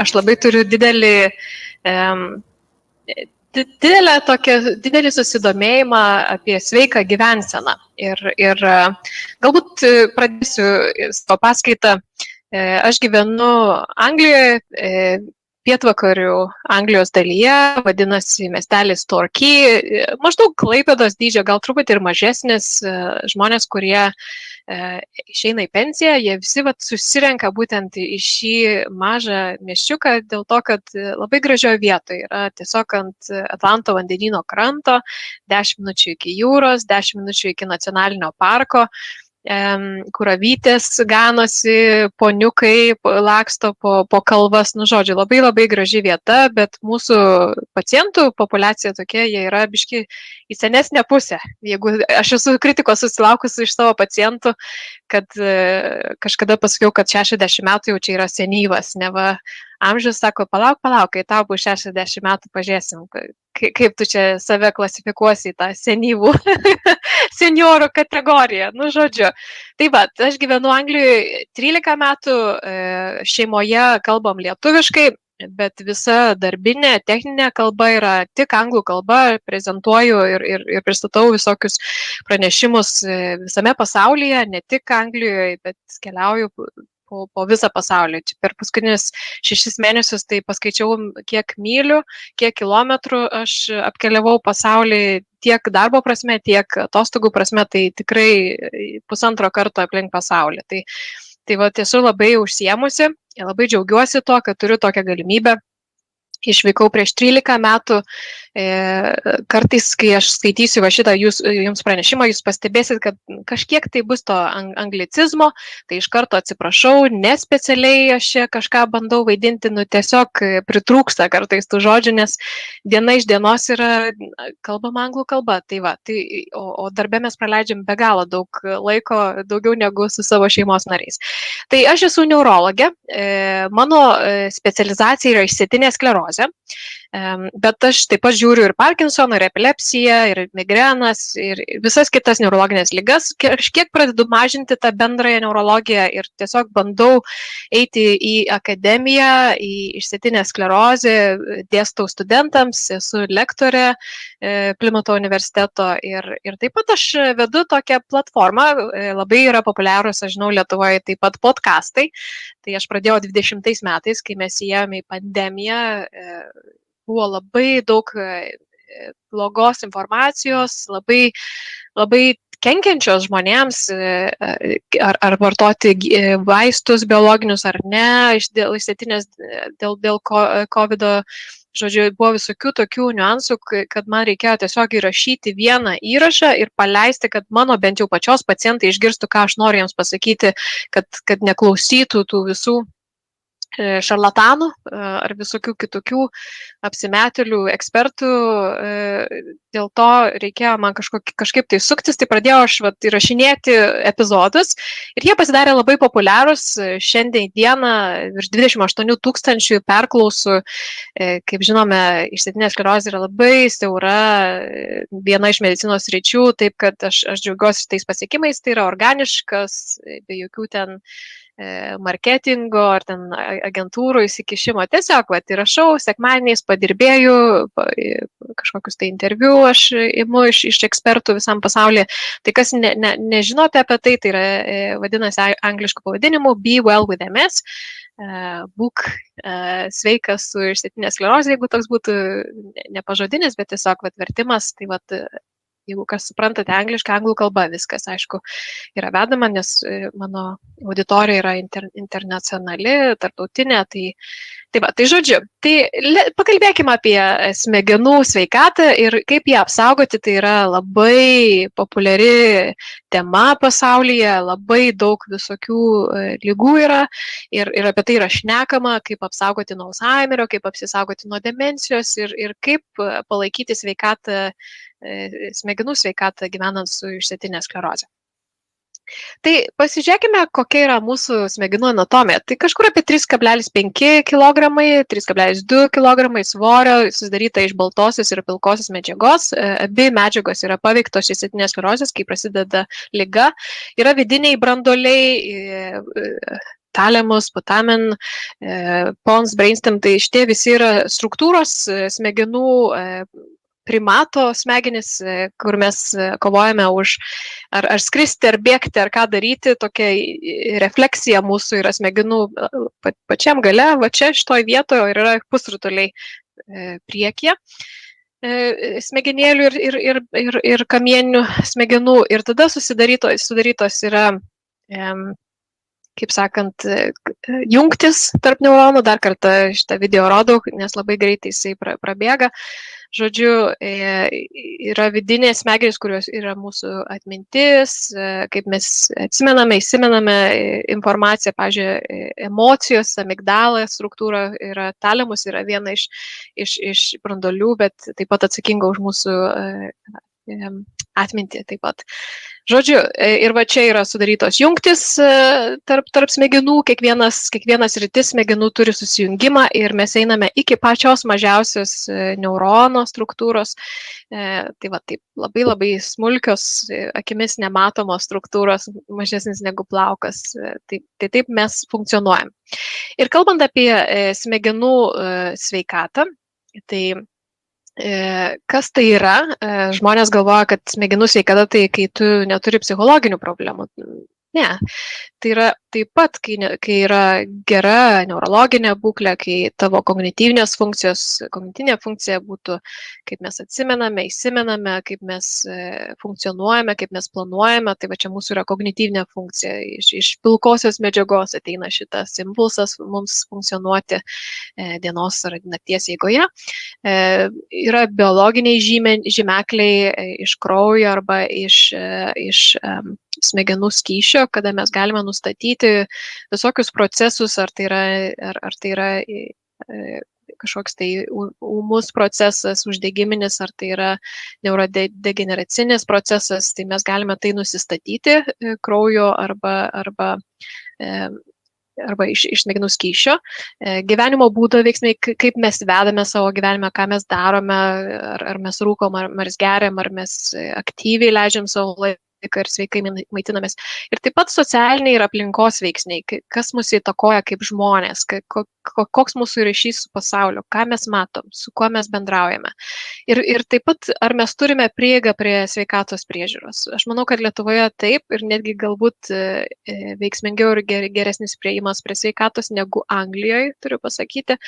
aš labai turiu didelį susidomėjimą apie sveiką gyvenseną. Ir galbūt pradėsiu savo paskaitą. Aš gyvenu Anglijoje, pietvakarių Anglijos dalyje, vadinasi miestelis Torquay, maždaug Klaipėdos dydžio, gal truputį ir mažesnis. Žmonės, kurie išeina į pensiją, jie visi susirenka būtent į šį mažą miesčiuką dėl to, kad labai gražioje vietoje yra tiesiog ant Atlanto vandenyno kranto, 10 minučių iki jūros, 10 minučių iki nacionalinio parko, kur avytės ganosi, poniukai laksto po kalvas, žodžiu, labai labai graži vieta, bet mūsų pacientų populiacija tokia, jie yra biški į senesnę pusę. Jeigu aš esu kritikos susilaukusi iš savo pacientų, kad kažkada pasakiau, kad 60 metų jau čia yra senyvas, neva amžius, sako, palauk, kai tau bus 60 metų, pažiūrėsim, kaip tu čia save klasifikuosi į tą senyvų seniorų kategoriją, žodžiu. Tai va, aš gyvenu Anglijoje 13 metų, šeimoje kalbam lietuviškai, bet visa darbinė, techninė kalba yra tik anglų kalba, prezentuoju ir pristatau visokius pranešimus visame pasaulyje, ne tik Anglijoje, bet keliauju po visą pasaulį. Čia per paskutinius 6 mėnesius tai paskaičiau, kiek mylių, kiek kilometrų aš apkeliavau pasaulį tiek darbo prasme, tiek atostogų prasme, tai tikrai 1,5 karto aplink pasaulį. Tai va, esu labai užsiemusi, labai džiaugiuosi to, kad turiu tokią galimybę. Išvykau prieš 13 metų, kartais, kai aš skaitysiu va šitą jums pranešimą, jūs pastebėsit, kad kažkiek tai bus to anglicizmo, tai iš karto atsiprašau, nespecialiai aš čia kažką bandau vaidinti, tiesiog pritrūksta kartais tų žodžių, nes diena iš dienos yra kalbama anglų kalba, o darbe mes praleidžiam be galo daug laiko, daugiau negu su savo šeimos nariais. Tai aš esu neurologė, mano specializacija yra išsėtinė sklerozė. Bet aš taip pat žiūriu ir Parkinsoną, ir epilepsiją, ir migrenas, ir visas kitas neurologinės ligas. Kažkiek pradedu mažinti tą bendrąją neurologiją ir tiesiog bandau eiti į akademiją, į išsėtinę sklerozę, dėstau studentams, esu lektorė Plimuto universiteto ir taip pat aš vedu tokią platformą, labai yra populiarūs, aš žinau, Lietuvoje taip pat podcastai. Tai aš pradėjau 20 metais, kai mes įėjome į pandemiją, buvo labai daug blogos informacijos, labai kenkiančios žmonėms, ar vartoti vaistus biologinius ar ne, dėl COVID-o. Žodžiu, buvo visokių tokių niuansų, kad man reikėjo tiesiog įrašyti vieną įrašą ir paleisti, kad mano bent jau pačios pacientai išgirstų, ką aš noriu jiems pasakyti, kad neklausytų tų visų šarlatanų ar visokių kitokių apsimetėlių ekspertų. Dėl to reikėjo man kažkaip tai suktis, tai pradėjau aš įrašinėti epizodus ir jie pasidarė labai populiarūs. Šiandien dieną virš 28 000 perklausų. Kaip žinome, išsėtinė sklerozė yra labai siaura viena iš medicinos sričių, taip kad aš džiaugiuosi tais pasiekimais, tai yra organiškas, be jokių ten marketingo ar ten agentūrų įsikišimo. Tiesiog įrašau, sekmadieniais padirbėjau, kažkokius tai interviu aš imu iš ekspertų visam pasaulyje. Tai kas nežinote apie tai yra vadinasi angliškų pavadinimų Be Well with MS, būk sveikas su išsėtinė sklerozė, jeigu toks būtų nepažodinis, bet tiesiog vertimas, tai jeigu kas suprantate angliškai, anglų kalba viskas, aišku, yra vedama, nes mano auditorija yra internacionali, tarptautinė, tai žodžiu, pakalbėkime apie smegenų sveikatą ir kaip ją apsaugoti, tai yra labai populiari tema pasaulyje, labai daug visokių ligų yra ir apie tai yra šnekama, kaip apsaugoti nuo Alzheimerio, kaip apsisaugoti nuo demencijos ir kaip palaikyti sveikatą, smegenų sveikatą gyvenant su išsėtinė sklerozė. Tai pasižiūrėkime, kokia yra mūsų smegenų anatomija. Tai kažkur apie 3,5 kg, 3,2 kg svorio, susidaryta iš baltosios ir pilkosios medžiagos. Abi medžiagos yra paveiktos išsėtinės sklerozės, kai prasideda liga. Yra vidiniai branduoliai, thalamus, putamen, pons, brainstem, tai šitie visi yra struktūros smegenų primato smegenis, kur mes kovojame už ar skristi, ar bėgti, ar ką daryti, tokia refleksija mūsų yra smegenų pačiam gale, va čia šitoj vietoje ir yra pusrutuliai priekyje smegenėlių ir kamieninių smegenų. Ir tada sudarytos yra, kaip sakant, jungtis tarp neuronų. Dar kartą šitą video rodau, nes labai greitai jisai prabėga. Žodžiu, yra vidinės smegenys, kurios yra mūsų atmintis, kaip mes atsimename, įsimename informaciją, pavyzdžiui, emocijos, amigdala struktūra yra thalamus, yra viena iš branduolių, bet taip pat atsakinga už mūsų atmintį taip pat. Žodžiu, ir va čia yra sudarytos jungtis tarp smegenų, kiekvienas rytis smegenų turi susijungimą ir mes einame iki pačios mažiausios neurono struktūros. Tai va taip, labai smulkios, akimis nematomos struktūros, mažesnis negu plaukas. Tai taip mes funkcionuojam. Ir kalbant apie smegenų sveikatą, tai kas tai yra? Žmonės galvoja, kad smegenų sveikata tai kai tu neturi psichologinių problemų. Ne, tai yra taip pat, kai yra gera neurologinė būklė, kai tavo kognityvinė funkcija būtų, kaip mes atsimename, įsimename, kaip mes funkcionuojame, kaip mes planuojame, tai va čia mūsų yra kognityvinė funkcija. Iš pilkosios medžiagos ateina šitas impulsas mums funkcionuoti dienos ar nakties eigoje. Yra biologiniai žymekliai iš kraujo arba iš smegenų skysčio, kada mes galime nustatyti visokius procesus, ar tai yra kažkoks tai ūmus procesas, uždegiminis, ar tai yra neurodegeneracinis procesas, tai mes galime tai nusistatyti kraujo arba iš smegenų skysčio. Gyvenimo būdo veiksmai, kaip mes vedame savo gyvenimą, ką mes darome, ar mes rūkom, ar mes geriam, ar mes aktyviai leidžiam savo laiką ir sveikai maitinamės. Ir taip pat socialiniai ir aplinkos veiksniai, kas mus įtakoja kaip žmonės, koks mūsų ryšys su pasauliu, ką mes matom, su kuo mes bendraujame. Ir taip pat, ar mes turime prieigą prie sveikatos priežiūros. Aš manau, kad Lietuvoje taip ir netgi galbūt veiksmingiau ir geresnis prieimas prie sveikatos negu Anglijoje, turiu pasakyti.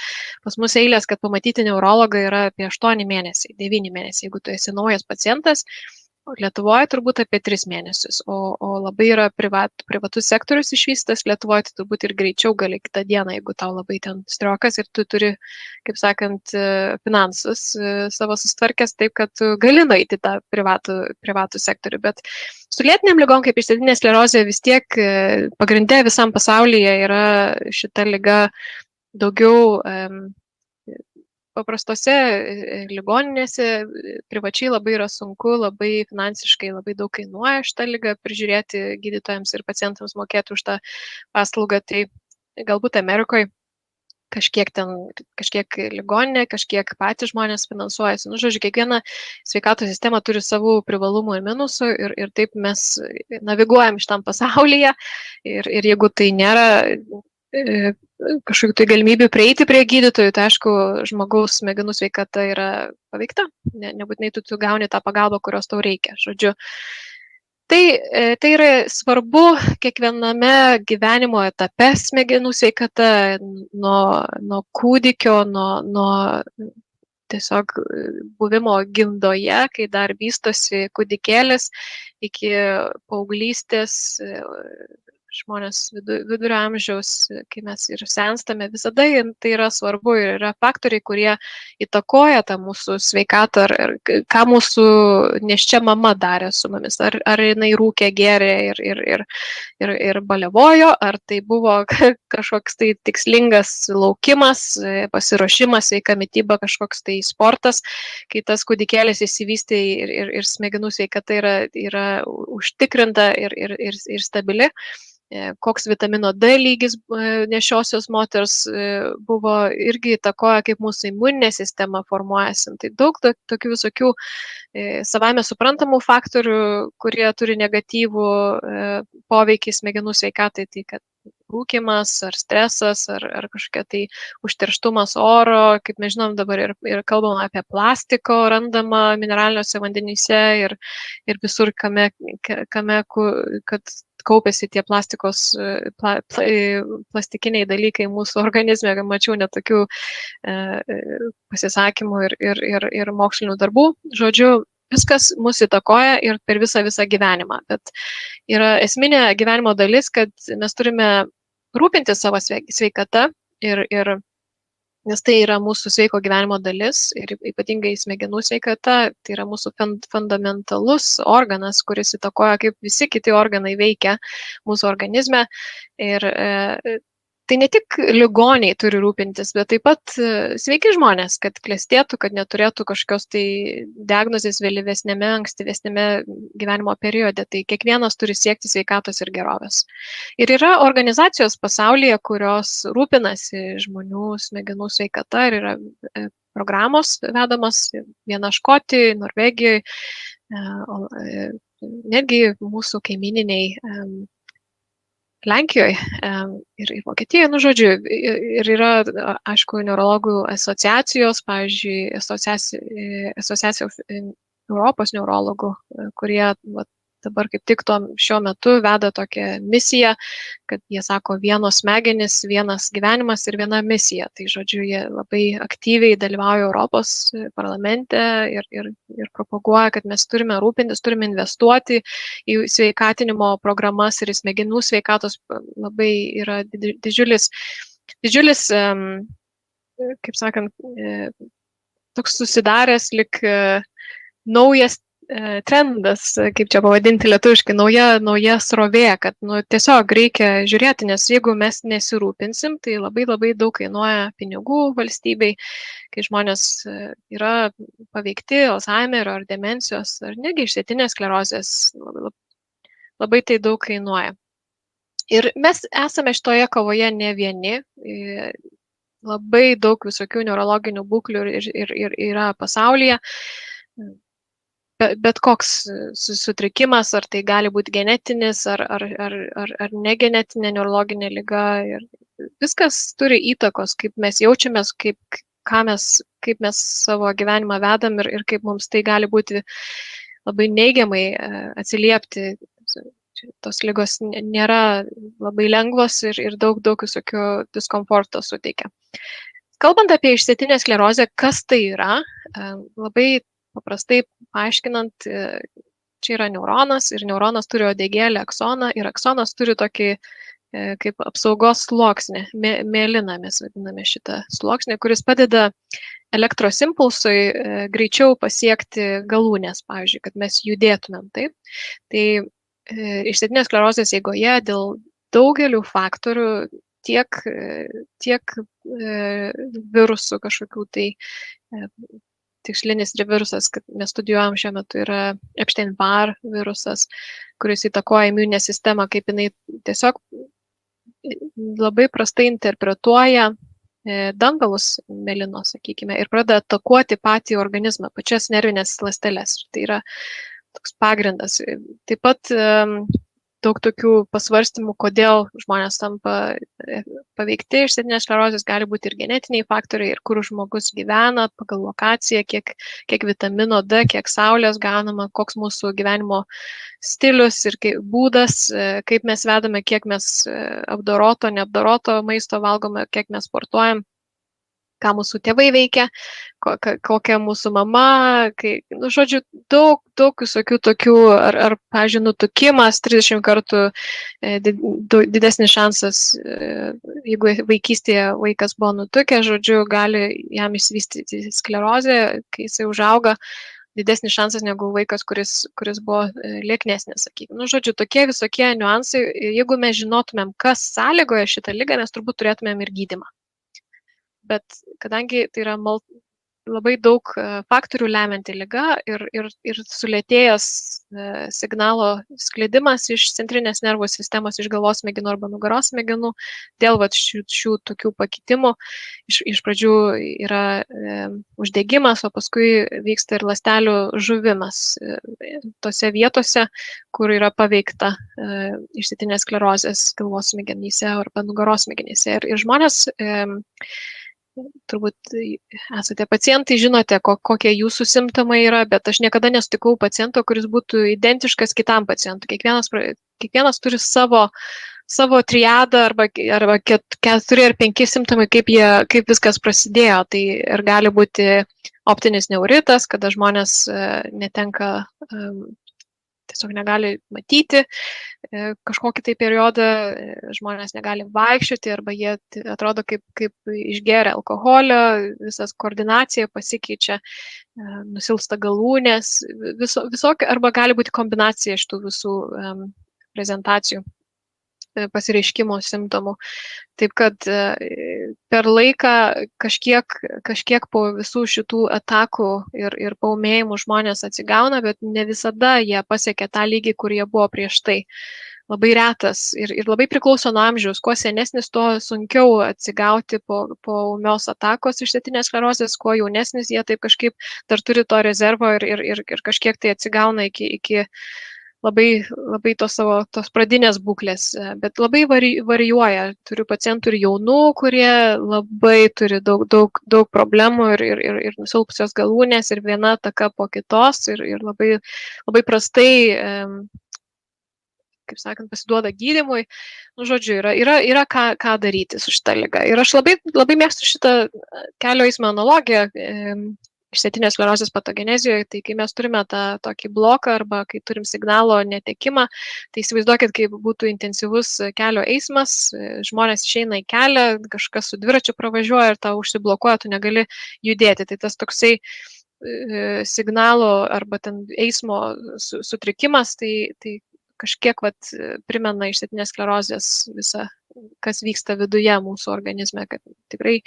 Pas mus eilės, kad pamatyti neurologą yra apie 8 mėnesiai, 9 mėnesiai, jeigu tu esi naujas pacientas. Lietuvoje turbūt apie 3 mėnesius, o labai yra privatus sektorius išvystas. Lietuvoje tai turbūt ir greičiau gali kitą dieną, jeigu tau labai ten striokas ir tu turi, kaip sakant, finansus savo sustvarkęs taip, kad tu gali nueiti tą privatų sektorių. Bet su lėtinėm ligom, kaip išsėtinė sklerozė, vis tiek pagrinde visam pasaulyje yra šita liga daugiau paprastose ligoninėse, privačiai labai yra sunku, labai finansiškai labai daug kainuoja šitą ligą prižiūrėti, gydytojams ir pacientams mokėti už tą paslaugą. Tai galbūt Amerikoje kažkiek ligoninė, kažkiek patys žmonės finansuojasi. Nu, žodžiu, kiekviena sveikatos sistema turi savų privalumų ir minusų ir taip mes naviguojam šitam pasaulyje. Ir jeigu tai nėra kažkokių tai galimybių prieiti prie gydytojų, tai aišku, žmogaus smegenų sveikata yra paveikta. Nebūtinai tu gauni tą pagalbą, kurios tau reikia. Žodžiu, tai yra svarbu kiekviename gyvenimo etape smegenų sveikata, nuo kūdikio, nuo tiesiog buvimo gimdoje, kai dar vystosi kūdikėlis, iki paauglystės, žmonės vidurio amžiaus, kai mes ir senstame, visada tai yra svarbu ir yra faktoriai, kurie įtakoja tą mūsų sveikatą, ar ką mūsų nėščia mama darė su mumis, ar jinai rūkė, gėrė ir baliavojo, ar tai buvo kažkoks tai tikslingas laukimas, pasiruošimas, sveika mityba, kažkoks tai sportas, kai tas kūdikėlis įsivystė ir smegenų sveikata yra užtikrinta ir stabili. Koks vitamino D lygis nešiosios moters buvo irgi įtakoja, kaip mūsų imuninė sistema formuojasi. Tai daug tokių visokių savame suprantamų faktorių, kurie turi negatyvų poveikį smegenų sveikatai. Tai kad rūkimas, ar stresas, ar kažkokia tai užterštumas oro, kaip mes žinom dabar ir kalbam apie plastiko randamą mineraliniuose vandenyse ir visur, kad kaupėsi tie plastikiniai dalykai mūsų organizme, mačiau net tokių pasisakymų ir mokslinių darbų. Žodžiu, viskas mus įtakoja ir per visą gyvenimą, bet yra esminė gyvenimo dalis, kad mes turime rūpintis savo sveikata nes tai yra mūsų sveiko gyvenimo dalis ir ypatingai smegenų sveikata, tai yra mūsų fundamentalus organas, kuris įtakoja, kaip visi kiti organai veikia mūsų organizme. Ir tai ne tik ligoniai turi rūpintis, bet taip pat sveiki žmonės, kad klestėtų, kad neturėtų kažkokios tai diagnozės vėlyvesnėme, ankstyvesnėme gyvenimo periode. Tai kiekvienas turi siekti sveikatos ir gerovės. Ir yra organizacijos pasaulyje, kurios rūpinasi žmonių smegenų sveikata ir yra programos vedamos, viena Škotijoje, Norvegijoje, netgi mūsų kaimininiai Lenkijoje ir Vokietijoje, nu žodžiu, ir yra, aišku, neurologų asociacijos, pavyzdžiui, asociacija Europos neurologų, kurie dabar kaip tik šiuo metu veda tokią misiją, kad jie sako vienos smegenys, vienas gyvenimas ir viena misija. Tai žodžiu, jie labai aktyviai dalyvauja Europos parlamente ir propaguoja, kad mes turime rūpintis, turime investuoti į sveikatinimo programas ir į smegenų sveikatos labai yra didžiulis, kaip sakant, toks susidaręs lik naujas trendas, kaip čia pavadinti lietuviškai, nauja srovė, kad tiesiog reikia žiūrėti, nes jeigu mes nesirūpinsim, tai labai daug kainuoja pinigų valstybei, kai žmonės yra paveikti Alzheimerio ar demencijos, ar negi išsėtinės sklerozės, labai tai daug kainuoja. Ir mes esame šitoje kovoje ne vieni, labai daug visokių neurologinių būklių ir yra pasaulyje. Bet koks sutrikimas, ar tai gali būti genetinis, ar negenetinė neurologinė liga. Ir viskas turi įtakos, kaip mes jaučiamės, kaip mes savo gyvenimą vedam ir kaip mums tai gali būti labai neigiamai atsiliepti. Tos ligos nėra labai lengvos ir daug visokio diskomforto suteikia. Kalbant apie išsėtinę sklerozę, kas tai yra, labai paprastai paaiškinant, čia yra neuronas ir neuronas turi uodegėlę aksoną ir aksonas turi tokį kaip apsaugos sluoksnį, mieliną mes vadiname šitą sluoksnį, kuris padeda elektros impulsui greičiau pasiekti galūnės, pavyzdžiui, kad mes judėtumėm taip. Tai išsėtinės sklerozės eigoje dėl daugelių faktorių tiek virusų kažkokių tai tikslinis virusas, kad mes studijuojam šiuo metu, yra Epstein-Barr virusas, kuris įtakoja imuninę sistemą, kaip jinai tiesiog labai prastai interpretuoja dangalus melino, sakykime, ir pradeda atakuoti patį organizmą, pačias nervinės ląsteles. Tai yra toks pagrindas. Taip pat daug tokių pasvarstymų, kodėl žmonės tampa paveikti išsėtinės sklerozės, gali būti ir genetiniai faktoriai, ir kur žmogus gyvena pagal lokaciją, kiek vitamino D, kiek saulės gaunama, koks mūsų gyvenimo stilius ir būdas, kaip mes vedame, kiek mes apdoroto, neapdoroto maisto valgome, kiek mes sportuojam, ką mūsų tėvai veikia, kokia mūsų mama, žodžiu, daug visokių tokių, ar pavyzdžiui, nutukimas 30 kartų didesnis šansas, jeigu vaikystėje vaikas buvo nutukęs, žodžiu, gali jam išsivystyti sklerozę, kai jisai užauga, didesnis šansas negu vaikas, kuris buvo lieknesnis, sakykime. Žodžiu, tokie visokie niuansai, jeigu mes žinotumėm, kas sąlygoja šitą ligą, mes turbūt turėtumėm ir gydymą. Bet kadangi tai yra labai daug faktorių lemianti liga ir sulėtėjęs signalo skleidimas iš centrinės nervų sistemos, iš galvos smegenų arba nugaros smegenų dėl vat, šių tokių pakitimų. Iš pradžių yra uždegimas, o paskui vyksta ir ląstelių žuvimas tose vietose, kur yra paveikta išsėtinės sklerozės galvos smegenyse arba nugaros smegenyse. Ir žmonės turbūt esate pacientai, žinote, kokie jūsų simptomai yra, bet aš niekada nesutikau paciento, kuris būtų identiškas kitam pacientui. Kiekvienas turi savo triadą arba 4 ar 5 simptomai, kaip viskas prasidėjo. Tai ir gali būti optinis neuritas, kada žmonės netenka, tiesiog negali matyti kažkokį tai periodą, žmonės negali vaikščioti arba jie atrodo kaip išgeria alkoholio, visas koordinacija pasikeičia, nusilsta galūnės, visokia, arba gali būti kombinacija iš tų visų prezentacijų pasireiškimo simptomų. Taip kad per laiką kažkiek po visų šitų atakų ir paūmėjimų žmonės atsigauna, bet ne visada jie pasiekia tą lygį, kur jie buvo prieš tai. Labai retas ir labai priklauso nuo amžiaus. Kuo senesnis, tuo sunkiau atsigauti po ūmios atakos išsėtinės sklerozės, kuo jaunesnis jie taip kažkaip dar turi to rezervo ir kažkiek tai atsigauna iki labai tos pradinės būklės, bet labai varijuoja. Turiu pacientų ir jaunų, kurie labai turi daug problemų ir nusilpusios galūnės ir viena ataka po kitos ir labai prastai, kaip sakant, pasiduoda gydymui. Nu, žodžiu, yra ką daryti su šita liga. Ir aš labai mėgstu šitą kelio eismo analogiją išsėtinės sklerozės patogenezijoje. Tai kai mes turime tą tokį bloką arba kai turim signalo netekimą, tai įsivaizduokit, kaip būtų intensyvus kelio eismas, žmonės išeina į kelią, kažkas su dviračiu pravažiuoja ir tau užsiblokuoja, tu negali judėti. Tai tas toksai signalo arba ten eismo sutrikimas, tai kažkiek primena išsėtinės sklerozės visą, kas vyksta viduje mūsų organizme, kad tikrai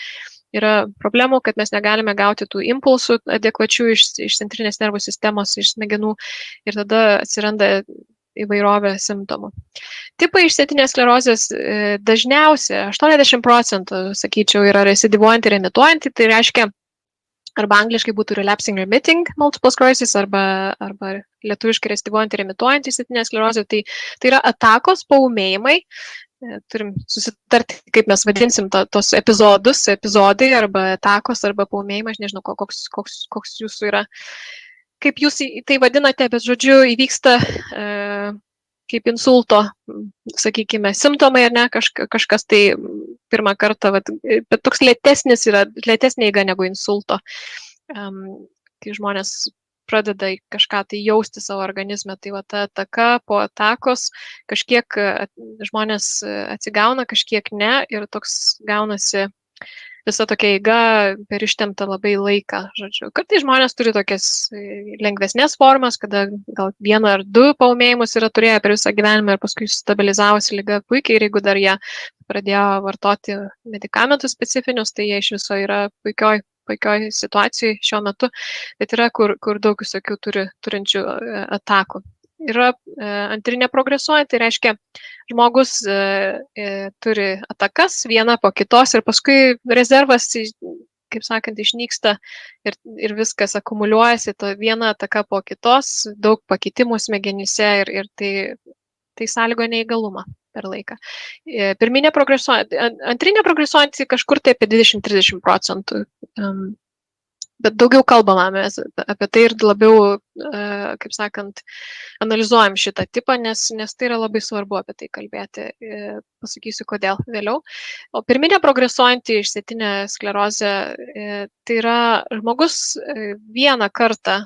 yra problemų, kad mes negalime gauti tų impulsų adekvačių iš centrinės nervų sistemos, iš smegenų ir tada atsiranda įvairovė simptomų. Tipai išsėtinės sklerozės dažniausiai 80%, sakyčiau, yra recidivuojanti ir emituojanti, tai reiškia, arba angliškai būtų relapsing remitting multiple sclerosis, arba lietuviškai recidivuojanti ir emituojanti išsėtinė sklerozė. Tai yra atakos, paūmėjimai. Turim susitarti, kaip mes vadinsim tos epizodai, arba atakos, arba paūmėjimai. Aš nežinau, koks jūsų yra, kaip jūs tai vadinate, bet žodžiu įvyksta kaip insulto, sakykime, simptomai ar ne, kažkas tai pirmą kartą, bet toks lėtesnė eiga negu insulto, kai žmonės pradeda kažką tai jausti savo organizme, tai ta ataka po atakos, kažkiek žmonės atsigauna, kažkiek ne, ir toks gaunasi visa tokia eiga per ištemptą labai laiką. Žodžiu, kartais žmonės turi tokias lengvesnės formas, kada gal 1 ar 2 paūmėjimus yra turėję per visą gyvenimą ir paskui stabilizavosi liga puikiai, ir jeigu dar jie pradėjo vartoti medikamentus specifinius, tai jie iš viso yra puikioj situacijai šiuo metu, bet yra kur daug visokių turinčių atakų. Yra antrinė progresuojanti, tai reiškia, žmogus turi atakas vieną po kitos ir paskui rezervas, kaip sakant, išnyksta ir viskas akumuliuojasi, to viena ataka po kitos, daug pakitimų smegenyse ir tai sąlygo neįgalumą per laiką. Pirminė progresuojanti, antrinė progresuojanti kažkur tai apie 20-30%. Bet daugiau kalbame apie tai ir labiau, kaip sakant, analizuojam šitą tipą, nes tai yra labai svarbu apie tai kalbėti. Pasakysiu, kodėl vėliau. O pirminė progresuojanti išsėtinė sklerozė, tai yra žmogus vieną kartą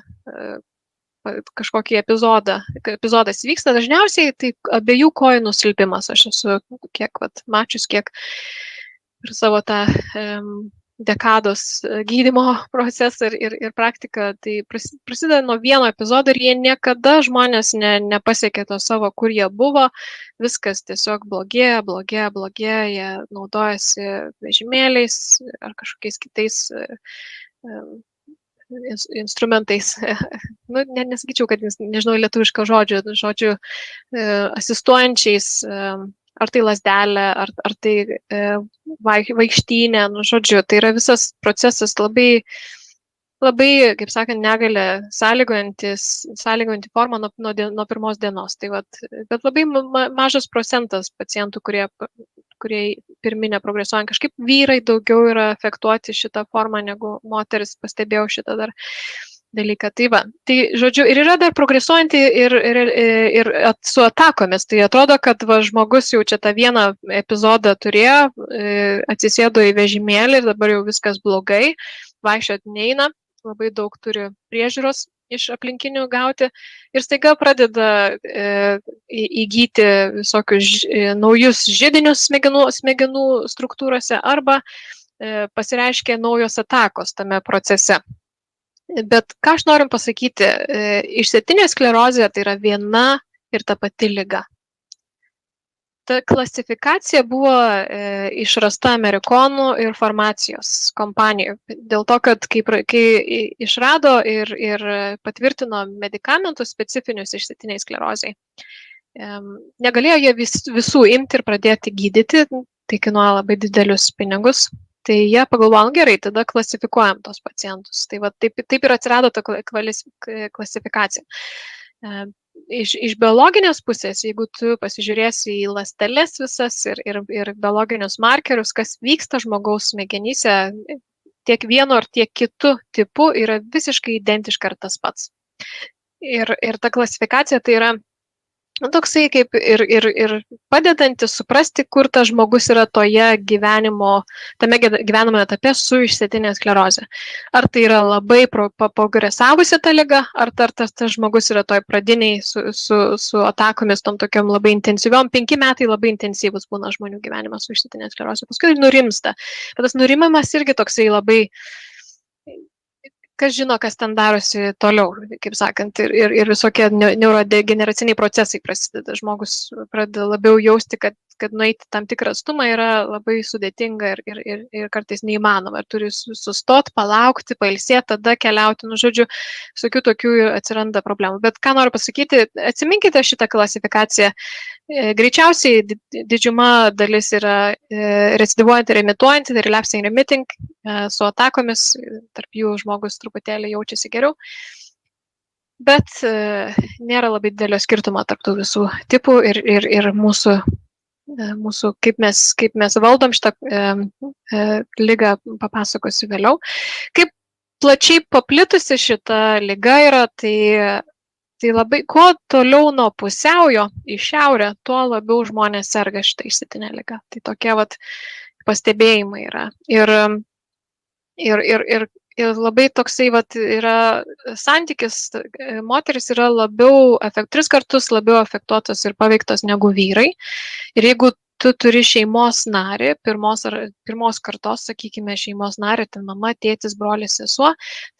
kažkokį epizodas vyksta, dažniausiai tai abiejų kojų nusilpimas. Aš esu mačius, kiek ir savo tą dekados gydymo procesą ir praktiką, tai prasideda nuo vieno epizodo ir jie niekada žmonės nepasiekė to savo, kur jie buvo, viskas tiesiog blogėja, jie naudojasi vežimėliais ar kažkokiais kitais instrumentais. Nu, nesakyčiau, kad nežinau lietuviško žodžių asistuojančiais, ar tai lasdelė, ar tai vaikštynė, nu, žodžiu, tai yra visas procesas labai, kaip sakant, negalę sąlygojanti forma nuo pirmos dienos. Tai bet labai mažas procentas pacientų, kurie pirminę progresuojant, kažkaip vyrai daugiau yra afektuoti šitą formą negu moteris, pastebėjau šitą dar dalyką. Tai žodžiu, ir yra dar progresuojanti ir su atakomis. Tai atrodo, kad žmogus jau čia tą vieną epizodą turėjo, atsisėdo į vežimėlį ir dabar jau viskas blogai, vaikščiot neina, labai daug turi priežiūros iš aplinkinių gauti ir staiga pradeda įgyti visokius naujus židinius smegenų struktūrose arba pasireiškia naujos atakos tame procese. Bet ką aš noriu pasakyti, išsėtinė sklerozė tai yra viena ir ta pati liga. Ta klasifikacija buvo išrasta amerikonų ir farmacijos kompanijų. Dėl to, kad kai išrado ir patvirtino medikamentus specifinius išsėtiniai sklerozijai, negalėjo jie visų imti ir pradėti gydyti, tai kainuoja labai didelius pinigus. Tai jie pagalvojo, gerai, tada klasifikuojam tos pacientus. Tai taip ir atsirado ta klasifikacija. Iš biologinės pusės, jeigu tu pasižiūrėsi į ląsteles visas ir biologinius markerius, kas vyksta žmogaus smegenyse, tiek vienu ar tiek kitu tipu yra visiškai identiška ar tas pats. Ir ta klasifikacija tai yra toksai kaip ir padedantis suprasti, kur tas žmogus yra tame gyvenimo etape su išsėtinė sklerozė. Ar tai yra labai progresavusi ta liga, ar tas žmogus yra toj pradiniai su atakomis tom tokiom labai intensyviom. 5 metai labai intensyvus būna žmonių gyvenimas su išsėtinė sklerozė. Paskui nurimsta. Bet tas nurimamas irgi toksai labai, kas žino, kas ten darosi toliau, kaip sakant, ir visokie neurodegeneraciniai procesai prasideda. Žmogus pradeda labiau jausti, kad nueiti tam tikrą atstumą yra labai sudėtinga ir kartais neįmanoma. Ir turi sustoti, palaukti, pailsėti, tada keliauti. Nu, žodžiu, visokių tokių atsiranda problemų. Bet ką noriu pasakyti, atsiminkite šitą klasifikaciją. Greičiausiai didžiuma dalis yra recidivuojanti ir imituojanti, tai relapsing remitting, su atakomis, tarp jų žmogus truputėlį jaučiasi geriau. Bet nėra labai didelio skirtumo tarp tų visų tipų ir mūsų kaip mes valdom šitą ligą, papasakosiu vėliau. Kaip plačiai paplitusi šita liga yra, tai labai, kuo toliau nuo pusiaujo į šiaurę, tuo labiau žmonės serga šitą išsėtinę ligą. Tai tokie pastebėjimai yra. Ir labai toksai yra santykis, moteris yra 3 kartus labiau afektuotos ir paveiktos negu vyrai. Ir jeigu tu turi šeimos narį, pirmos kartos, sakykime, šeimos narį, tai mama, tėtis, brolis, sesuo,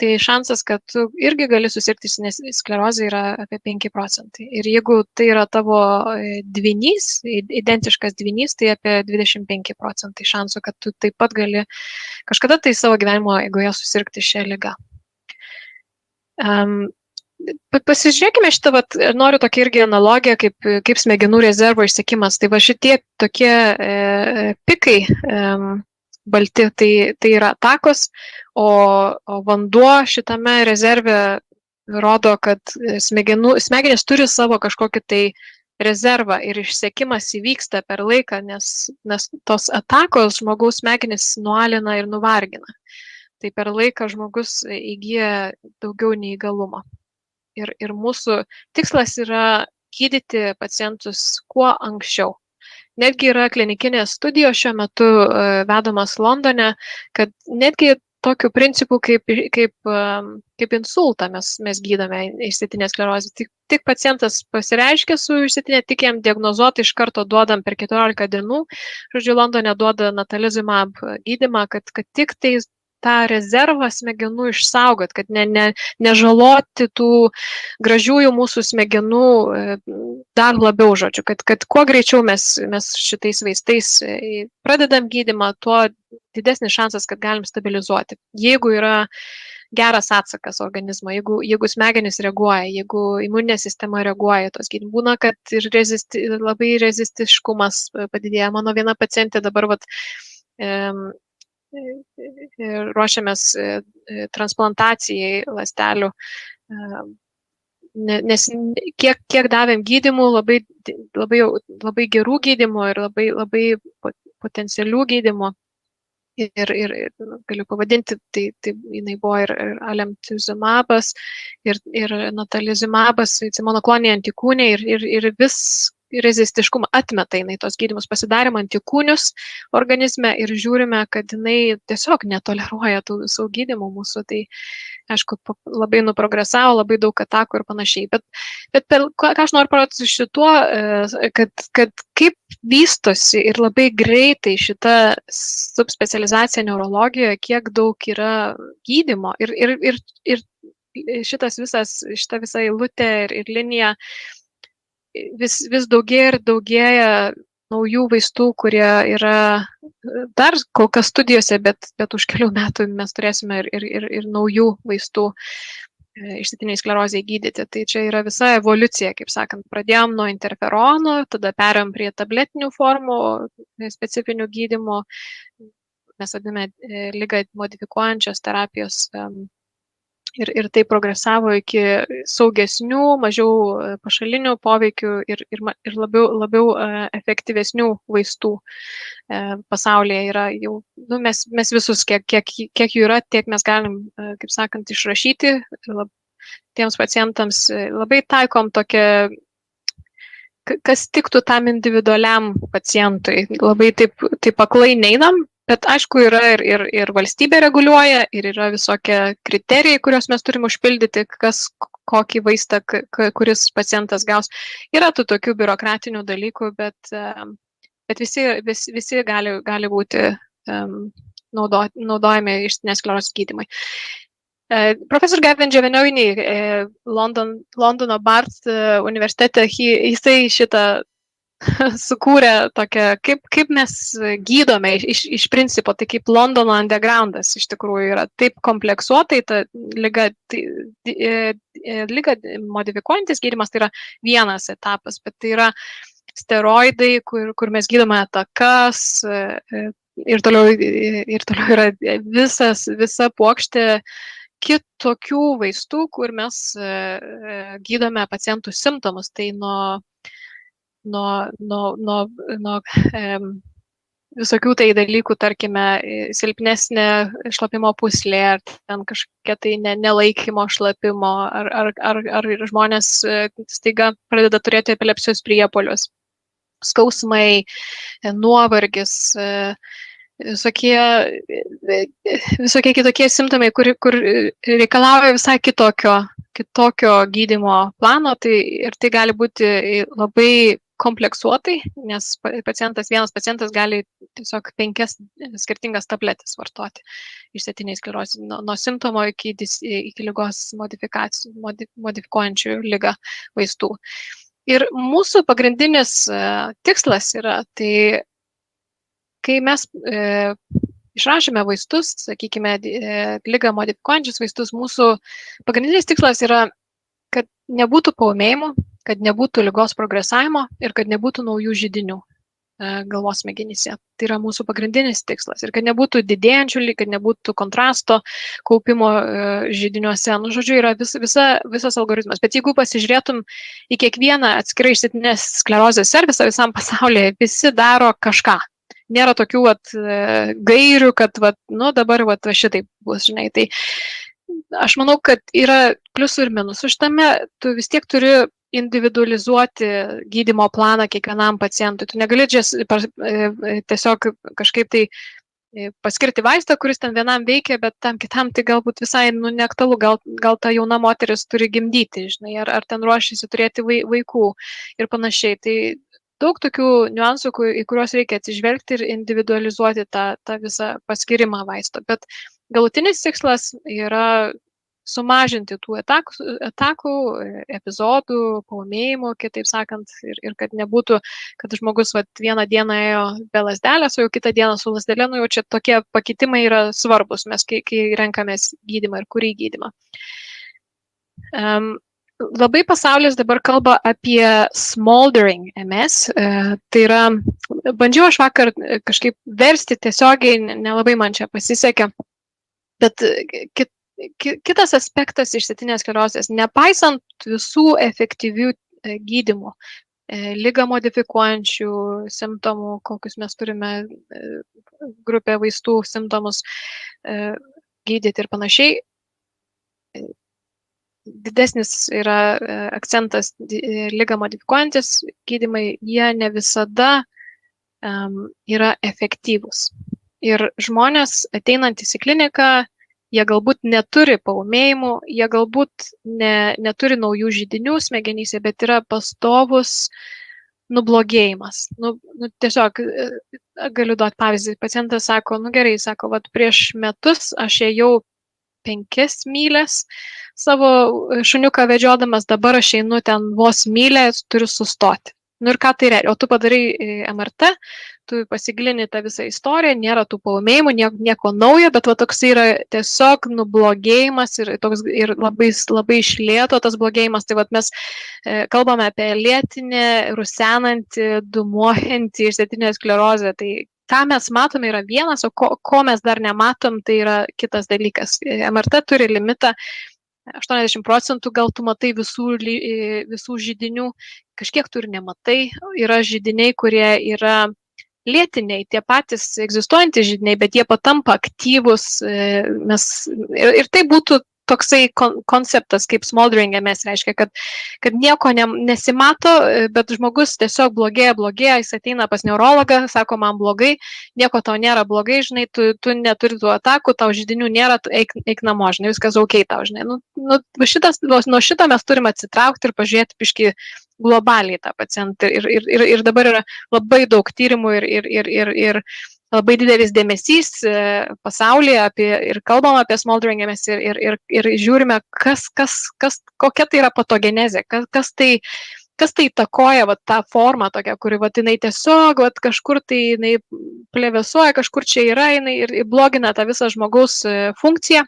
tai šansas, kad tu irgi gali susirgti sklerozę yra apie 5%. Ir jeigu tai yra tavo dvynys, identiškas dvynys, tai apie 25% šansų, kad tu taip pat gali kažkada tai savo gyvenimo eigoje susirgti šią ligą. Pasižiūrėkime šitą, noriu tokia irgi analogiją, kaip smegenų rezervo išsekimas. Tai šitie tokie pikai balti, tai yra atakos, o vanduo šitame rezerve rodo, kad smegenys turi savo kažkokį tai rezervą ir išsekimas įvyksta per laiką, nes tos atakos žmogaus smegenys nualina ir nuvargina. Tai per laiką žmogus įgyja daugiau neįgalumo. Ir mūsų tikslas yra gydyti pacientus kuo anksčiau. Netgi yra klinikinės studijos šiuo metu vedamas Londone, kad netgi tokiu principu kaip insultą mes gydome išsėtinę sklerozę. Tik pacientas pasireiškia su išsėtinė, tik jam diagnozuoti iš karto duodam per 14 dienų. Žodžiu, Londone duoda natalizumab gydymą, kad tik tai tą rezervą smegenų išsaugot, kad nežaloti tų gražiųjų mūsų smegenų dar labiau, žodžiu, kad kuo greičiau mes šitais vaistais pradedam gydymą, tuo didesnis šansas, kad galim stabilizuoti. Jeigu yra geras atsakas organizmo, jeigu smegenys reaguoja, jeigu imuninė sistema reaguoja tos gydymus. Būna, kad ir labai rezistiškumas padidėja. Mano viena pacientė dabar ruošiamės transplantacijai ląstelių, nes kiek davėm gydymų, labai gerų gydymų ir labai potencialių gydymų. Ir galiu pavadinti, tai jinai buvo ir alemtuzumabas, ir natalizumabas, monokloniniai antikūniai, ir vis rezistiškumą atmeta jinai tos gydymus. Pasidarėm antikūnius organizme ir žiūrime, kad jinai tiesiog netoleruoja tų visų gydymų mūsų. Tai, aišku, labai nuprogresavo, labai daug atakų ir panašiai. Bet ką aš noriu parodyti su šituo, kad kaip vystosi ir labai greitai šita subspecializacija neurologijoje, kiek daug yra gydymo ir šita visa eilutė ir linija vis daugėja naujų vaistų, kurie yra dar kol kas studijose, bet už kelių metų mes turėsime ir naujų vaistų išsėtiniai sklerozei gydyti. Tai čia yra visa evoliucija, kaip sakant. Pradėjom nuo interferonų, tada perėjom prie tabletinių formų, specifinių gydymų. Mes vadiname ligą modifikuojančios terapijos. Ir tai progresavo iki saugesnių, mažiau pašalinių poveikių ir labiau efektyvesnių vaistų pasaulyje yra jau, mes visus, kiek jų yra, tiek mes galim, kaip sakant, išrašyti. Tiems pacientams labai taikom tokią, kas tiktų tam individualiam pacientui. Labai taip aklai neinam. Bet aišku, yra ir valstybė reguliuoja, ir yra visokie kriterijai, kuriuos mes turim užpildyti, kokį vaistą, kuris pacientas gaus. Yra tų tokių biurokratinių dalykų, bet visi gali būti naudojami išsėtinės sklerozės gydymai. Profesor Gavin Giovannoni Londono Barts universitete, jisai šitą sukūrė tokią, kaip mes gydome iš principo, tai kaip Londono undergroundas iš tikrųjų yra taip kompleksuotai, ta liga modifikuojantis gydymas tai yra vienas etapas, bet tai yra steroidai, kur mes gydome atakas ir toliau yra visa puokštė kitokių vaistų, kur mes gydome pacientų simptomus, tai nuo visokių tai dalykų, tarkime, silpnesnė šlapimo pūslė, ar ten kažkokia tai nelaikymo šlapimo, ar žmonės staiga pradeda turėti epilepsijos priepuolius, skausmai, nuovargis, visokie kitokie simptomai, kur reikalauja visai kitokio gydymo plano, ir tai gali būti labai kompleksuotai, nes vienas pacientas gali tiesiog 5 skirtingas tabletės vartoti išsėtiniai sklerozei, nuo simptomo iki ligos modifikuojančių ligą vaistų. Ir mūsų pagrindinis tikslas yra, tai kai mes išrašėme vaistus, sakykime, ligą modifikuojančius vaistus, mūsų pagrindinis tikslas yra, kad nebūtų paūmėjimų, kad nebūtų ligos progresavimo ir kad nebūtų naujų židinių galvos smegenyse. Tai yra mūsų pagrindinis tikslas. Ir kad nebūtų didėjančių, kad nebūtų kontrasto kaupimo židiniuose. Žodžiu, yra visas algoritmas. Bet jeigu pasižiūrėtum į kiekvieną atskirai išsėtinės sklerozės servisą visam pasaulyje, visi daro kažką. Nėra tokių gairių, kad dabar šitaip bus, žinai. Tai aš manau, kad yra pliusų ir minusų šitame. Tu vis tiek turi individualizuoti gydymo planą kiekvienam pacientui. Tu negali tiesiog kažkaip tai paskirti vaistą, kuris ten vienam veikia, bet tam kitam tai galbūt visai neaktualu. Gal ta jauna moteris turi gimdyti, žinai, ar ten ruošiasi turėti vaikų ir panašiai. Tai daug tokių niuansų, į kuriuos reikia atsižvelgti ir individualizuoti tą visą paskirimą vaisto. Bet galutinis tikslas yra sumažinti tų atakų, epizodų, paūmėjimų, kitaip sakant, ir kad nebūtų, kad žmogus vieną dieną ėjo be lasdelės, o jau kitą dieną su lasdelė, jau čia tokie pakitimai yra svarbus, mes kai renkamės gydymą ir kurį gydymą. Labai pasaulis dabar kalba apie smoldering MS, tai yra, bandžiau aš vakar kažkaip versti tiesiogiai, nelabai man čia pasisekė, bet kitas aspektas išsėtinės sklerozės, nepaisant visų efektyvių gydymų, ligą modifikuojančių simptomų, kokius mes turime grupę vaistų simptomus gydyti ir panašiai, didesnis yra akcentas ligą modifikuojantis gydymai, jie ne visada yra efektyvūs. Ir žmonės ateinantys į kliniką, jie galbūt neturi paūmėjimų, jie galbūt neturi naujų židinių smegenyse, bet yra pastovus nublogėjimas. Tiesiog galiu duoti pavyzdį. Pacientas sako, gerai, sako, prieš metus aš ėjau 5 mylias savo šuniuką vedžiodamas, dabar aš einu ten vos mylę, turiu sustoti. Ir ką tai reiškia? O tu padarai MRT, tu pasigilini tą visą istoriją, nėra tų paūmėjimų, nieko naujo, bet toks yra tiesiog nublogėjimas ir labai iš lėto tas blogėjimas. Tai mes kalbame apie lėtinę, rusenantį, dūmuojantį išsėtinę sklerozę. Tai ką mes matome yra vienas, o ko mes dar nematom, tai yra kitas dalykas. MRT turi limitą 80%, gal tu matai visų židinių, kažkiek tu ir nematai. Yra židiniai, kurie yra lėtiniai, tie patys egzistuojantys židiniai, bet jie patampa aktyvus. Ir tai būtų toksai konceptas kaip smoldering MS, reiškia, kad nieko nesimato, bet žmogus tiesiog blogėja, jis ateina pas neurologą, sako, man blogai, nieko tau nėra blogai, žinai, tu neturi tų atakų, tau židinių nėra, eik namo, žinai, viskas ok tau, žinai. Nuo šito mes turime atsitraukti ir pažiūrėti piški globaliai tą pacientą. Ir dabar yra labai daug tyrimų ir labai didelis dėmesys pasaulyje ir kalbam apie smoldering MS ir žiūrime, kokia tai yra patogenezė, kas tai įtakoja tą formą tokią, kuri jinai tiesiog kažkur tai jinai plevėsuoja, kažkur čia yra, jinai ir blogina tą visą žmogaus funkciją.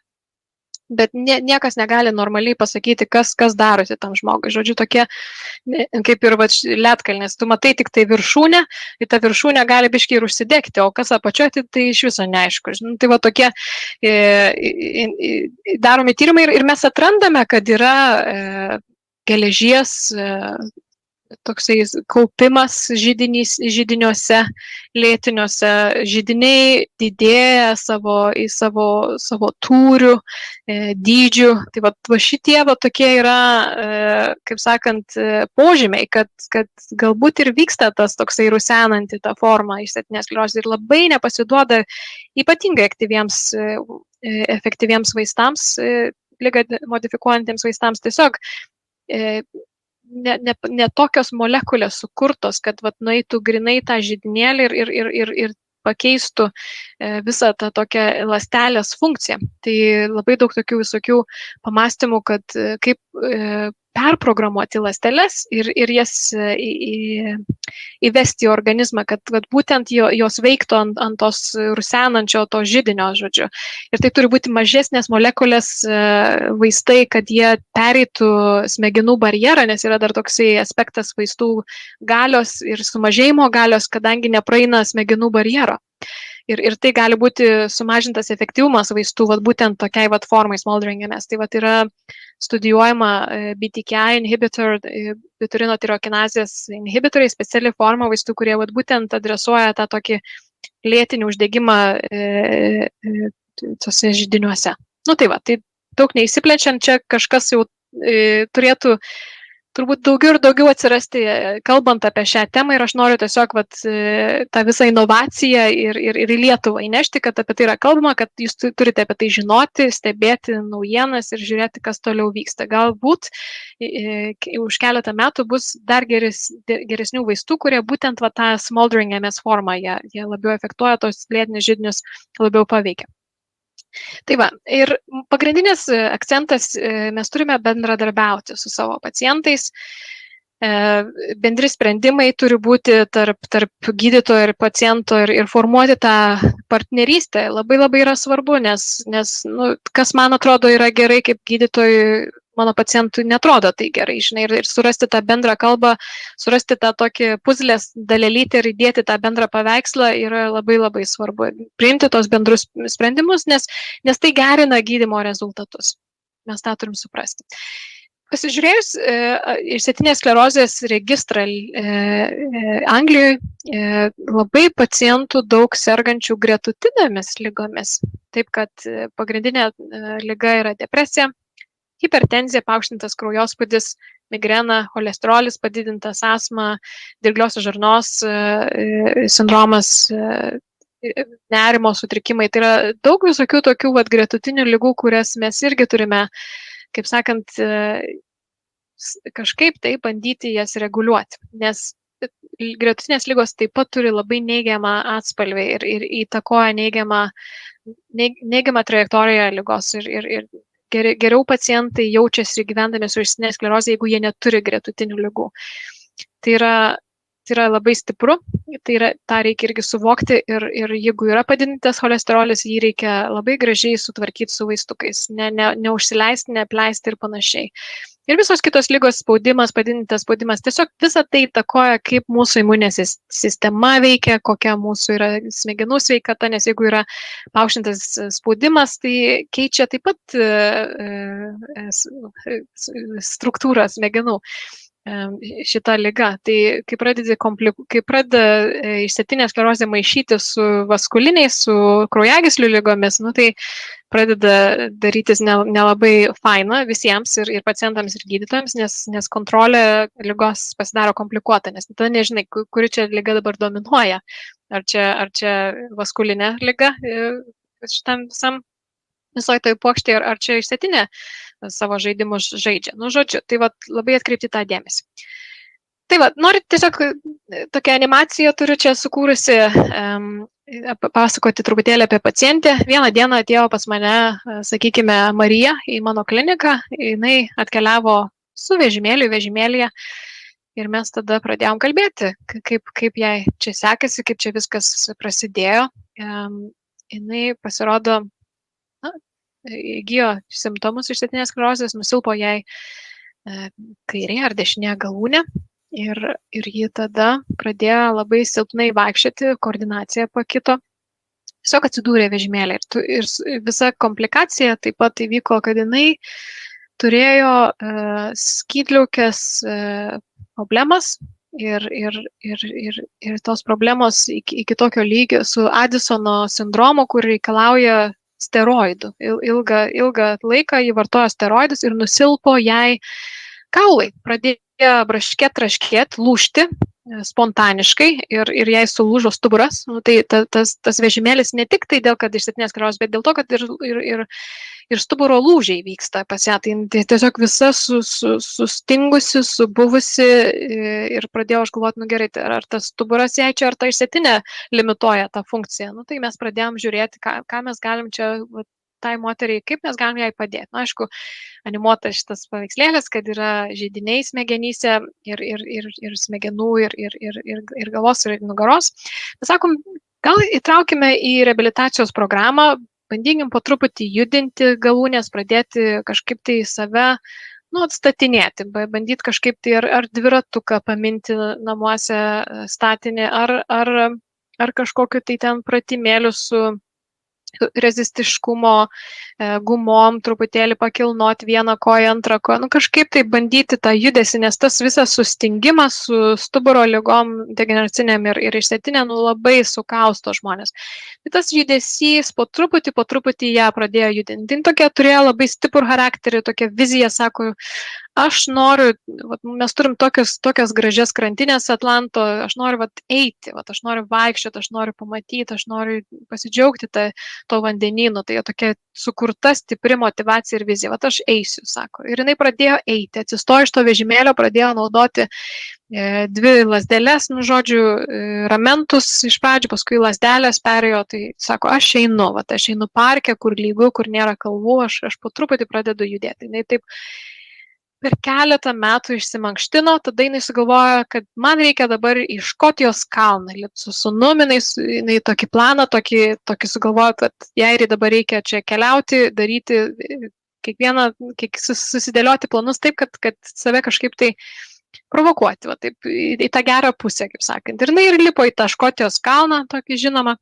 Bet niekas negali normaliai pasakyti, kas darosi tam žmogui. Žodžiu, tokie, kaip ir ledkalnis, tu matai tik tai viršūnę, ir ta viršūnė gali biškiai ir užsidegti, o kas apačiuoti, tai iš viso neaišku. Tai tokie daromi tyrimai ir mes atrandame, kad yra geležies toksai kaupimas židiniuose, lėtiniuose, židiniai didėja savo tūrių, dydžių. Tai šitie tokie yra, kaip sakant, požymiai, kad galbūt ir vyksta tas toksai rusenanti ta forma išsėtinės sklerozės ir labai nepasiduoda ypatingai efektyviems vaistams, ligą modifikuojantiems vaistams, tiesiog ne tokios molekulės sukurtos, kad nueitų grinai tą židinėlį ir pakeistų visą tą tokią ląstelės funkciją. Tai labai daug tokių visokių pamastymų, kad kaip perprogramuoti ląsteles ir jas įvesti į organizmą, kad būtent jos veiktų ant tos rusenančio to židinio, žodžiu. Ir tai turi būti mažesnės molekulės vaistai, kad jie pereitų smegenų barjerą, nes yra dar toksai aspektas vaistų galios ir sumažėjimo galios, kadangi nepraeina smegenų barjero. Ir tai gali būti sumažintas efektyvumas vaistų, būtent tokiai formai smoldering MS. Tai yra studijuojama BTK inhibitor, biturino tirokinazės inhibitoriai, speciali forma vaistų, kurie būtent adresuoja tą tokį lėtinį uždegimą tose židiniuose. Tai daug neįsiplečiant, čia kažkas jau turėtų turbūt daugiau ir daugiau atsirasti, kalbant apie šią temą, ir aš noriu tiesiog tą visą inovaciją ir į Lietuvą įnešti, kad apie tai yra kalbama, kad jūs turite apie tai žinoti, stebėti naujienas ir žiūrėti, kas toliau vyksta. Galbūt už keletą metų bus dar geresnių vaistų, kurie būtent tą smoldering MS formą, jie labiau efektuoja tos lėtinius židinius, labiau paveikia. Tai va, ir pagrindinis akcentas, mes turime bendradarbiauti su savo pacientais. Bendri sprendimai turi būti tarp gydytojo ir paciento ir formuoti tą partnerystę. Labai labai yra svarbu, nes kas man atrodo yra gerai kaip gydytojui, mano pacientui netrodo tai gerai, žinai, ir surasti tą bendrą kalbą, surasti tą tokį puzlės dalelytę ir įdėti tą bendrą paveikslą yra labai labai svarbu. Priimti tos bendrus sprendimus, nes tai gerina gydymo rezultatus. Mes tą turim suprasti. Pasižiūrėjus išsėtinės sklerozės registrą Anglijoje, labai pacientų daug sergančių gretutinėmis lygomis. Taip, kad pagrindinė lyga yra depresija, hipertenzija, paaukštintas kraujospūdis, migrena, cholesterolis padidintas, astma, dirgliosios žarnos sindromas, nerimo sutrikimai. Tai yra daug visokių tokių gretutinių lygų, kurias mes irgi turime, kaip sakant, kažkaip tai bandyti jas reguliuoti. Nes gretutinės lygos taip pat turi labai neigiamą atspalvį ir įtakoja neigiamą trajektoriją lygos. Ir geriau pacientai jaučiasi gyvendami su išsėtinė sklerozė, jeigu jie neturi gretutinių lygų. Tai yra labai stipru, tą reikia irgi suvokti ir jeigu yra padidintas cholesterolis, jį reikia labai gražiai sutvarkyti su vaistukais, neužsileisti, neapleisti ir panašiai. Ir visos kitos lygos, spaudimas, padidintas spaudimas, tiesiog visą tai įtakoja, kaip mūsų imuninė sistema veikia, kokia mūsų yra smegenų sveikata, nes jeigu yra paaukštintas spaudimas, tai keičia taip pat struktūrą smegenų šita lyga. Tai kai pradeda išsėtinė sklerozė maišyti su vaskuliniais, su kraujagyslių lygomis, tai pradeda darytis nelabai faina visiems ir pacientams ir gydytojams, nes kontrolė lygos pasidaro komplikuota, nes tada nežinai, kuri čia lyga dabar dominuoja. Ar čia vaskulinė lyga šitam visam visoj toj puokštėje, ar čia išsėtinė savo žaidimus žaidžia. Žodžiu, tai labai atkreipti tą dėmesį. Tai noriu tiesiog tokią animaciją turiu čia sukūrusi, pasakoti truputėlį apie pacientę. Vieną dieną atėjo pas mane, sakykime, Marija į mano kliniką, jinai atkeliavo su vežimėlyje ir mes tada pradėjom kalbėti, kaip jai čia sekasi, kaip čia viskas prasidėjo. Jinai pasirodo, įgijo simptomus išsėtinės sklerozės, nusilpo jai kairė ar dešinė galūnė ir ji tada pradėjo labai silpnai vaikščioti, koordinacija pakito, tiesiog atsidūrė vežimėlį. Ir visa komplikacija taip pat įvyko, kad jinai turėjo skydliaukės problemas ir tos problemos iki tokio lygio su Adisono sindromu, kur reikalauja steroidų. Ilgą laiką jį vartojo steroidus ir nusilpo jai kaulai. Pradėjo braškėt, lūžti spontaniškai ir jai sulūžo stuburas. Tai tas vežimėlis ne tik tai dėl, kad išsėtinės sklerozės, bet dėl to, kad ir stuburo lūžiai vyksta pas ją. Tai tiesiog visa sustingusi, subuvusi ir pradėjau aš galvoti, gerai, ar tas stuburas jai čia, ar ta išsėtinė limituoja tą funkciją. Tai mes pradėjom žiūrėti, ką mes galim čia tai moteriai, kaip mes galim jai padėti. Aišku, animuotas šitas paveikslėlis, kad yra židiniai smegenyse ir smegenų ir galvos ir nugaros. Mes sakom, gal įtraukime į reabilitacijos programą, bandykim po truputį judinti galūnės, pradėti kažkaip tai save atstatinėti, bandyti kažkaip tai ar dviratuką paminti namuose statinį, ar kažkokiu tai ten pratimėliu su rezistiškumo gumom, truputėlį pakilnoti vieną koją, antrą koją, kažkaip tai bandyti tą judesį, nes tas visas sustingimas su stuburo ligom degeneracinėm ir išsėtinėm labai sukausto žmonės. Tai tas judesys po truputį ją pradėjo judinti. Tokia turėjo labai stiprų charakterį, tokia vizija, sako, aš noriu, vat, mes turim tokias gražias krantinės Atlanto, aš noriu vat, eiti, vat, aš noriu vaikščioti, aš noriu pamatyti, aš noriu pasidžiaugti to vandenynu, tai tokia sukurta stipri motivacija ir vizija, vat aš eisiu, sako. Ir jinai pradėjo eiti, atsistojo iš to vežimėlio, pradėjo naudoti dvi lasdeles, nu, žodžiu, ramentus iš pradžių, paskui lasdelės perėjo, tai sako, aš einu parke, kur lygu, kur nėra kalvų, aš po truputį pradedu judėti. Jinai taip per keletą metų išsimankštino, tada jinai sugalvojo, kad man reikia dabar į Škotijos kalną, su sūnumi, jinai tokį planą, tokį sugalvojo, kad jai dabar reikia čia keliauti, daryti susidėlioti planus taip, kad save kažkaip tai provokuoti, va, taip, į tą gerą pusę, kaip sakant. Ir jinai ir lipo į tą Škotijos kalną, tokį žinomą,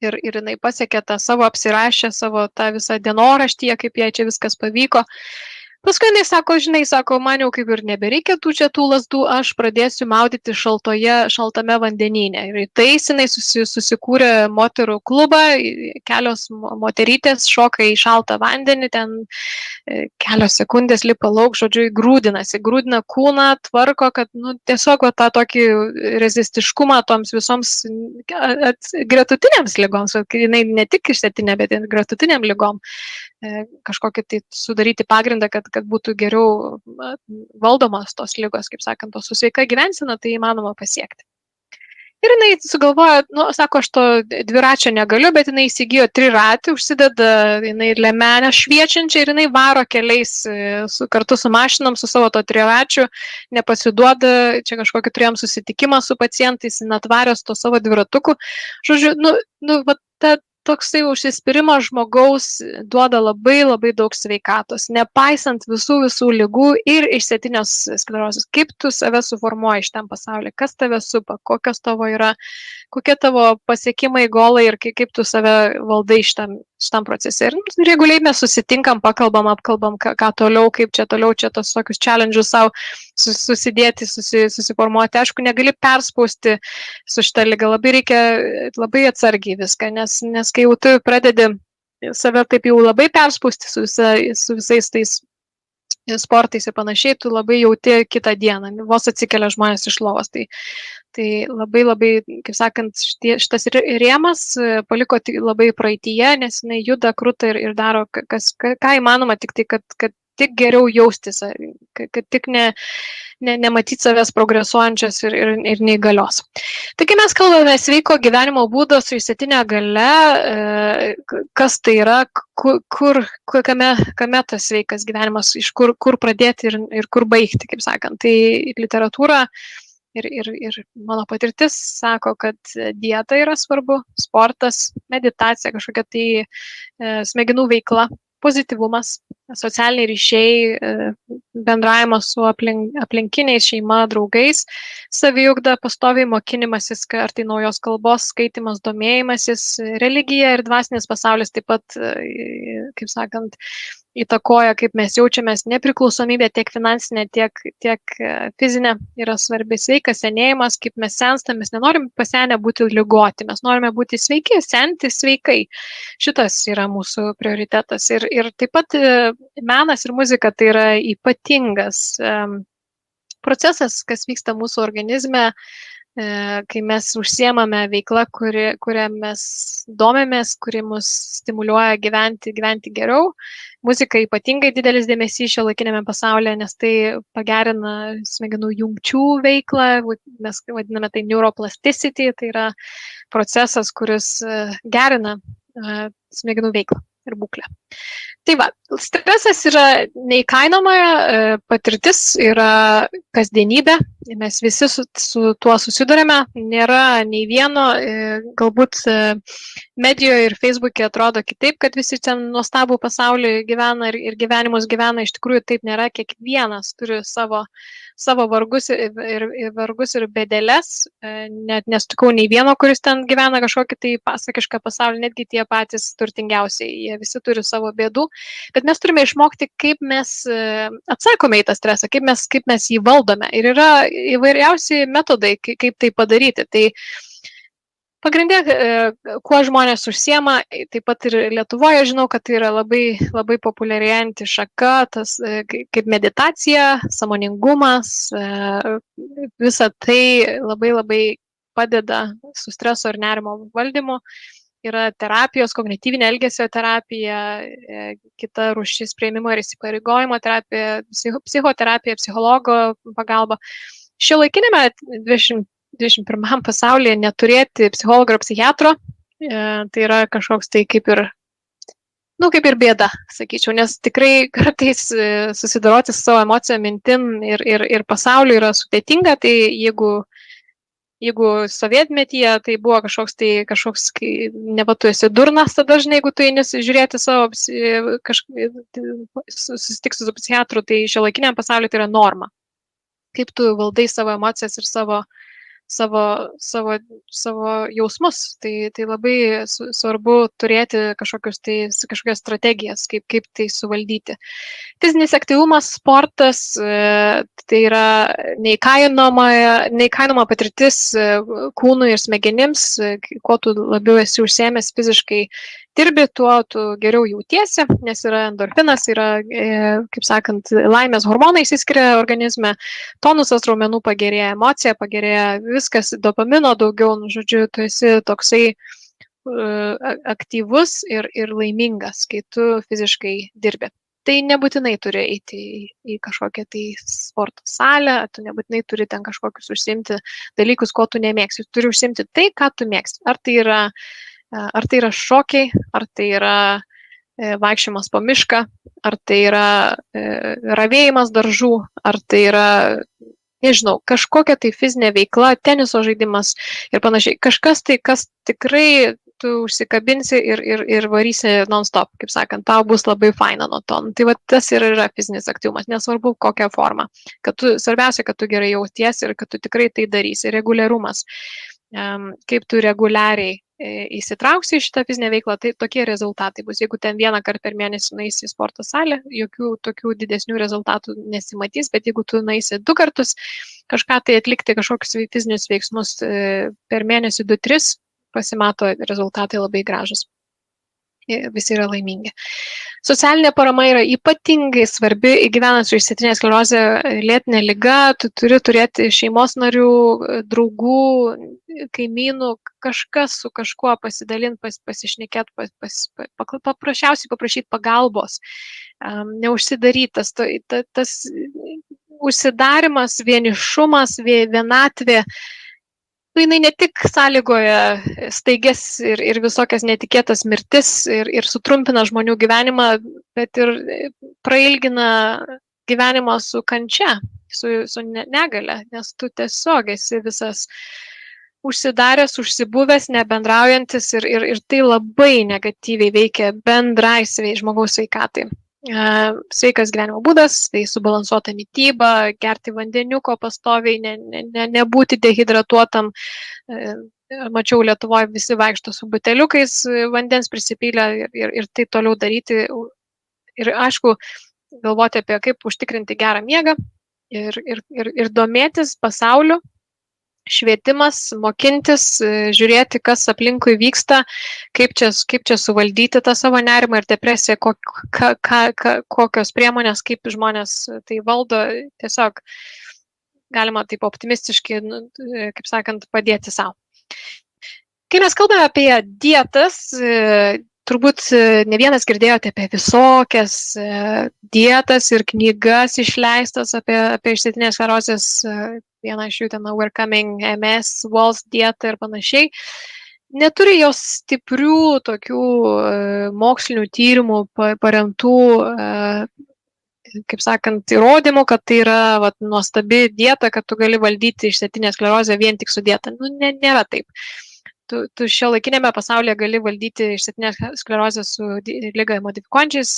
ir jinai pasiekė tą savo apsirašę, savo tą visą dienoraštyje, kaip jai čia viskas pavyko. Paskui jinai sako, žinai, sako, man jau kaip ir nebereikia tų lasdų, aš pradėsiu maudyti šaltame vandenyne. Ir tais jinai susikūrė moterų klubą, kelios moterytės šoka į šaltą vandenį, ten kelios sekundės lipa lauk, žodžiu, grūdina kūną, tvarko, kad tiesiog tą tokį rezistiškumą toms visoms gretutinėms lygoms, jinai ne tik išsėtinė, bet ir gretutiniam lygom kažkokį tai sudaryti pagrindą, kad būtų geriau valdomas tos lygos, kaip sakant, su sveika gyvensena, tai įmanoma pasiekti. Ir jinai sugalvojo, sako, aš to dviračio negaliu, bet jinai įsigijo triratį, užsideda jinai liemenę šviečiančią ir jinai varo keliais kartu su mašinom, su savo to triračiu, nepasiduoda, čia kažkokį turėjom susitikimą su pacientais, net varės to savo dviratuku. Žodžiu, toksai užsispyrimo žmogaus duoda labai labai daug sveikatos, nepaisant visų ligų ir išsėtinės sklerozės. Kaip tu save suformuoji šitam pasaulyje, kas tave supa, kokios tavo yra, kokie tavo pasiekimai, golai ir kaip tu save valdai šitam procese. Ir reguliai mes susitinkam, apkalbam, ką toliau, kaip čia toliau, čia tos tokius challenge'us savo susidėti, susiformuoti. Aišku, negali perspausti su šitą ligą, labai reikia labai atsargiai viską, nes kai jau tu pradedi save taip jau labai perspausti su visais tais sportais ir panašiai, tu labai jauti kitą dieną, vos atsikelia žmonės iš lovos. Tai labai, kaip sakant, šitas rėmas paliko labai praeityje, nes jinai juda, kruta ir daro, ką įmanoma, tik tai, kad tik geriau jaustis, kad tik nematyti savęs progresuojančios ir neįgalios. Taigi mes kalbame sveiko gyvenimo būdo su išsėtinė galia, kas tai yra, kame tas sveikas gyvenimas, iš kur pradėti ir kur baigti, kaip sakant. Tai literatūra ir mano patirtis sako, kad dieta yra svarbu, sportas, meditacija, kažkokia tai smegenų veikla, pozityvumas, socialiniai ryšiai, bendravimas su aplinkiniais, šeima, draugais, saviugda, pastoviai mokinimasis, ar tai naujos kalbos, skaitimas, domėjimasis, religija ir dvasinis pasaulis taip pat, kaip sakant, įtakoja, kaip mes jaučiamės, nepriklausomybė tiek finansinė, tiek fizinė yra svarbi, sveikas senėjimas, kaip mes senstam, mes nenorim pasenę būti ligoti, mes norime būti sveiki, senti sveikai. Šitas yra mūsų prioritetas. Ir taip pat menas ir muzika tai yra ypatingas procesas, kas vyksta mūsų organizme, kai mes užsiemame veiklą, kurią mes domėmės, kuri mus stimuliuoja gyventi geriau. Muzika ypatingai didelis dėmesys šiuolaikiniame pasaulyje, nes tai pagerina smegenų jungčių veiklą, mes vadiname tai neuroplasticity, tai yra procesas, kuris gerina smegenų veiklą ir būklę. Tai va, stresas yra neįkainoma patirtis, yra kasdienybė, mes visi su tuo susidurime, nėra nei vieno, galbūt medijoje ir Facebook'e atrodo kitaip, kad visi ten nuostabų pasaulį gyvena ir gyvenimus gyvena, iš tikrųjų taip nėra, kiekvienas turi savo vargus ir bėdeles, net nesutikau nei vieno, kuris ten gyvena kažkokį tai pasakišką pasaulį, netgi tie patys turtingiausiai, jie visi turi savo bėdų, bet mes turime išmokti, kaip mes atsakome į tą stresą, kaip mes jį valdome. Ir yra įvairiausi metodai, kaip tai padaryti. Tai Pagrindė, kuo žmonės užsiema, taip pat ir Lietuvoje žinau, kad tai yra labai, labai populiarėjanti šaka, tas kaip meditacija, sąmoningumas, visa tai labai labai padeda su streso ir nerimo valdymu. Yra terapijos, kognityvinė elgesio terapija, kita rūšis priėmimo ir įsipareigojimo terapija, psichoterapija, psichologo pagalba. Šiuolaikinėme 21 pasaulyje neturėti psichologo ar psichiatro, tai yra kažkoks tai kaip ir bėda, sakyčiau, nes tikrai kartais susidoroti su savo emocijom, mintim ir pasauliu yra sudėtinga, tai jeigu sovietmetyje tai buvo kažkoks, neva tu esi durnas, tada dažnai, jeigu tu eini žiūrėti savo, susitiksiu su psichiatru, tai šiuolaikiniam pasauliu tai yra norma. Kaip tu valdai savo emocijas ir savo jausmus. Tai labai svarbu turėti kažkokias strategijas, kaip tai suvaldyti. Fizinis aktyvumas, sportas, tai yra neįkainoma patirtis kūnui ir smegenims, kuo tu labiau esi užsiėmęs fiziškai dirbi, tuo tu geriau jautiesi, nes yra endorfinas, yra, kaip sakant, laimės hormonai išsiskiria organizme, tonusas raumenų pagerėja, emocija pagerėja, viskas, dopamino daugiau, žodžiu, tu esi toksai aktyvus ir laimingas, kai tu fiziškai dirbi. Tai nebūtinai turi eiti į kažkokią tai sporto salę, tu nebūtinai turi ten kažkokius užsiimti dalykus, ko tu nemėgsi. Tu turi užsiimti tai, ką tu mėgsti. Ar tai yra šokiai, ar tai yra vaikščiojimas po mišką, ar tai yra ravėjimas daržų, ar tai yra, nežinau, kažkokia tai fizinė veikla, teniso žaidimas ir panašiai. Kažkas tai, kas tikrai tu užsikabinsi ir varysi non-stop, kaip sakant, tau bus labai faina nuo to. Tai va, tas ir yra fizinis aktyvumas, nesvarbu kokią formą. Svarbiausia, kad tu gerai jautiesi ir kad tu tikrai tai darysi. Reguliarumas. Kaip tu reguliariai įsitrauksi į šitą fizinę veiklą, tai tokie rezultatai bus. Jeigu ten vieną kartą per mėnesį nueisi į sporto salę, jokių tokių didesnių rezultatų nesimatys, bet jeigu tu nueisi 2 kartus kažką tai atlikti, kažkokius fizinius veiksmus per mėnesį 2-3, pasimato rezultatai labai gražus. Visi yra laimingi. Socialinė parama yra ypatingai svarbi, gyvenant su išsėtinė sklerozė, lėtinė liga, tu turi turėti šeimos narių, draugų, kaimynų, kažkas su kažkuo pasidalinti, pasišnekėti, paprasčiausiai paprašyti pagalbos, neužsidarytas, tas užsidarimas, vienišumas, vienatvė, jinai ne tik sąlygoja staigias ir visokias netikėtas mirtis ir sutrumpina žmonių gyvenimą, bet ir prailgina gyvenimą su kančia, su negale, nes tu tiesiog esi visas užsidaręs, užsibuvęs, nebendraujantis ir tai labai negatyviai veikia bendrai žmogaus sveikatai. Sveikas gyvenimo būdas, tai subalansuota mityba, gerti vandeniuko pastoviai, nebūti dehidratuotam. Mačiau, Lietuvoje visi vaikšto su buteliukais vandens prisipylę ir tai toliau daryti. Ir aišku, galvoti apie kaip užtikrinti gerą miegą ir domėtis pasauliu. Švietimas, mokintis, žiūrėti, kas aplinkui vyksta, kaip čia suvaldyti tą savo nerimą ir depresiją, kokios priemonės, kaip žmonės tai valdo, tiesiog galima taip optimistiškai, kaip sakant, padėti savo. Kai mes kalbame apie dietas, turbūt ne vienas girdėjote apie visokias dietas ir knygas išleistas apie išsėtinės sklerozės, viena iš jų ten Overcoming MS, Walls dieta ir panašiai. Neturi jos stiprių tokių mokslinių tyrimų paremtų, kaip sakant, įrodymų, kad tai yra nuostabi dieta, kad tu gali valdyti išsėtinę sklerozę vien tik su dieta. Nėra taip. Tu šiuolaikinėme pasaulyje gali valdyti išsėtinę sklerozę su ligą modifikuojančiais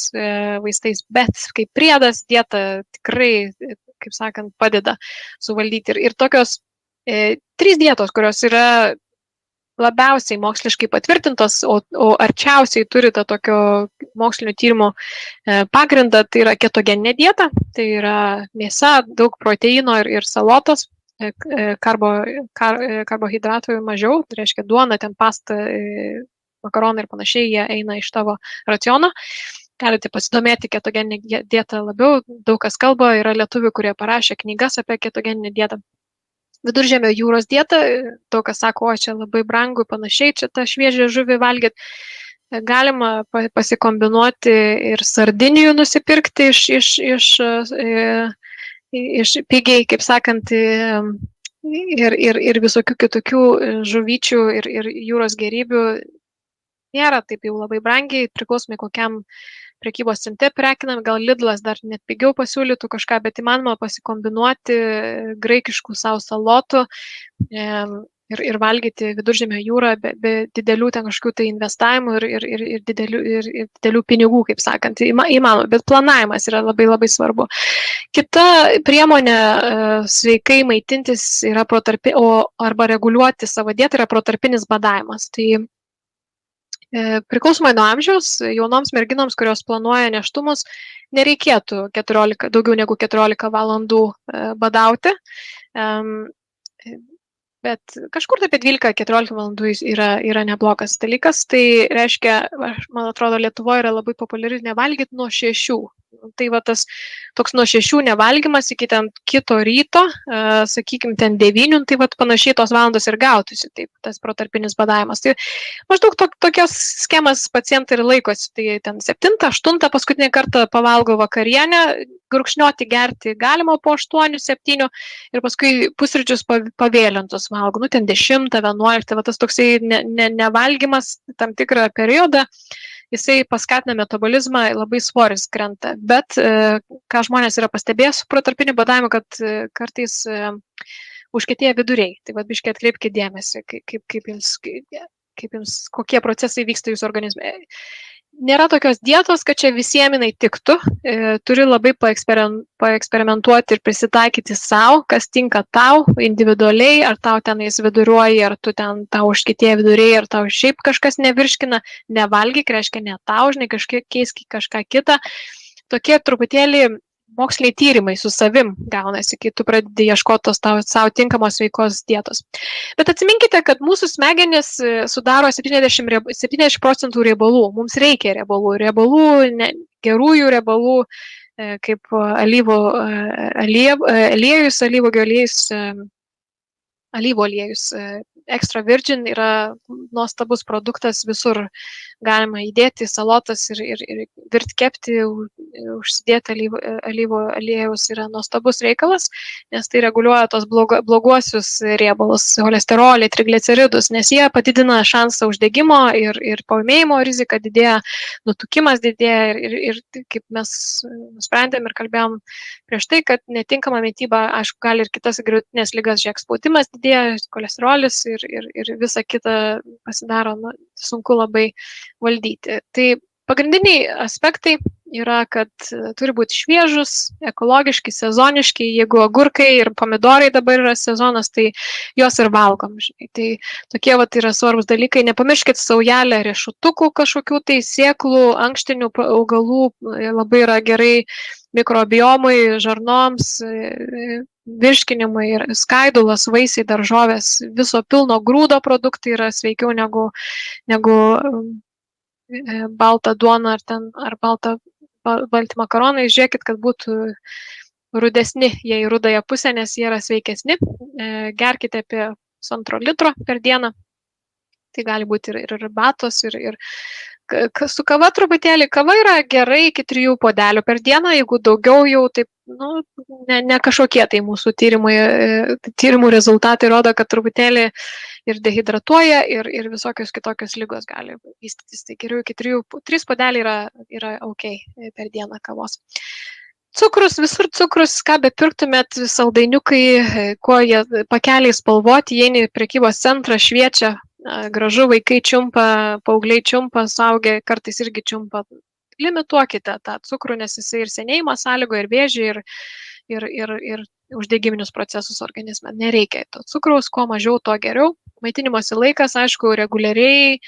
vaistais, bet kaip priedas dieta tikrai, kaip sakant, padeda suvaldyti. Ir tokios 3 dietos, kurios yra labiausiai moksliškai patvirtintos, o arčiausiai turi tą tokio mokslinio tyrimo pagrindą, tai yra ketogeninė dieta, tai yra mėsa, daug proteino ir salotos. karbohidratų mažiau, tai reiškia duona, ten pasta, makaronai ir panašiai, jie eina iš tavo raciono. Galite pasidomėti ketogeninę dietą labiau, daug kas kalba, yra lietuvių, kurie parašė knygas apie ketogeninę dietą. Viduržemio jūros dieta, daug kas sako, o čia labai brangu, panašiai, čia tą šviežią žuvį valgyti. Galima pasikombinuoti ir sardinijų nusipirkti iš pigiai, kaip sakant, ir visokių kitokių žuvyčių ir jūros gėrybių. Nėra taip jau labai brangiai, priklausomai kokiam prekybos centre prekinam, gal Lidlas dar net pigiau pasiūlytų kažką, bet įmanoma pasikombinuoti graikiškų savo salotų ir valgyti viduržemio jūrą be didelių ten kažkokių tai investavimų ir didelių pinigų, kaip sakant. Įmanoma, bet planavimas yra labai labai svarbu. Kita priemonė sveikai maitintis yra arba reguliuoti savo dietą yra protarpinis badavimas. Tai priklausomai nuo amžiaus, jaunoms merginoms, kurios planuoja nėštumus, nereikėtų daugiau negu 14 valandų badauti. Bet kažkur apie 12-14 valandų yra neblogas dalykas. Tai reiškia, man atrodo, Lietuvoje yra labai populiari nevalgyti nuo 6. Tai va tas toks nuo 6 nevalgymas iki ten kito ryto, sakykime, ten 9, tai va panašiai tos valandos ir gautųsi, taip, tas protarpinis badavimas. Tai maždaug tokios schemas pacientai ir laikosi. Tai ten 7-8 paskutinį kartą pavalgo vakarienę, gurkšnioti gerti galima po 8-7 ir paskui pusryčius pavėlintus valgo, nu ten 10-11, va tas toksai nevalgymas tam tikrą periodą, jisai paskatina metabolizmą, labai svoris krenta. Bet ką žmonės yra pastebėję su protarpiniu badavimu, kad kartais užkietėja viduriai. Tai vad biškai atkreipkite dėmesį, kokie procesai vyksta jūsų organizme. Nėra tokios dietos, kad čia visiems jinai tiktų. Turi labai paeksperimentuoti ir prisitaikyti savo, kas tinka tau individualiai, ar tau tenais viduriuoji, ar tau užkietėja viduriai, ar tau šiaip kažkas nevirškina, nevalgyk, reiškia ne tau, žinai, keisk kažką kitą. Tokie truputėlį moksliniai tyrimai su savim gaunasi, kai tu pradedi ieškoti tos savo tinkamos sveikos dietos. Bet atsiminkite, kad mūsų smegenys sudaro 70% riebalų. Mums reikia riebalų, gerųjų riebalų, kaip alyvų aliejus. Extra virgin yra nuostabus produktas, visur galima įdėti salotas ir virt kepti, užsidėti alyvų aliejus yra nuostabus reikalas, nes tai reguliuoja tos bloguosius riebalus, cholesterolį, trigliceridus, nes jie padidina šansą uždegimo ir paūmėjimo rizika didėja, nutukimas didėja ir kaip mes nusprendėm ir kalbėjom prieš tai, kad netinkama mityba, aišku, gali ir kitas gretutinės ligas, žiūrėk, spaudimas didėja, kolesterolis ir visa kita pasidaro sunku labai valdyti. Tai pagrindiniai aspektai yra, kad turi būti šviežus, ekologiški, sezoniški. Jeigu agurkai ir pomidorai dabar yra sezonas, tai juos ir valgom. Žinai. Tai tokie yra svarbus dalykai. Nepamirškit saujelę riešutukų kažkokių tai sėklų, ankštinių augalų, labai yra gerai mikrobiomui, žarnoms, virškinimui ir skaidulas, vaisiai, daržovės, viso pilno grūdo produktai yra sveikiau negu balta duona ar balti makaronai. Žiūrėkit, kad būtų rudesni, jie į rudąją pusę, nes jie yra sveikesni. Gerkite apie 1,5 litro per dieną. Tai gali būti ir arbatos, ir su kava truputėlį. Kava yra gerai iki 3 puodelių per dieną, jeigu daugiau jau taip, ne kažkokie tai mūsų tyrimų rezultatai rodo, kad truputėlį ir dehidratuoja, ir visokios kitokios ligos gali vystytis. Tai geriau iki 3 puodeliai yra ok per dieną kavos. Cukrus, visur cukrus, ką bepirktumėt, saldainiukai, kuo jie pakeliai spalvoti, jie į prekybos centrą šviečia, gražu, vaikai čiumpa, paaugliai čiumpa, suaugę kartais irgi čiumpa. Limituokite tą cukrų, nes jisai ir senėjimą sąlygo, ir vėžį, ir uždegiminius procesus organizme. Nereikia to cukraus, kuo mažiau, to geriau. Maitinimosi laikas, aišku, reguliariai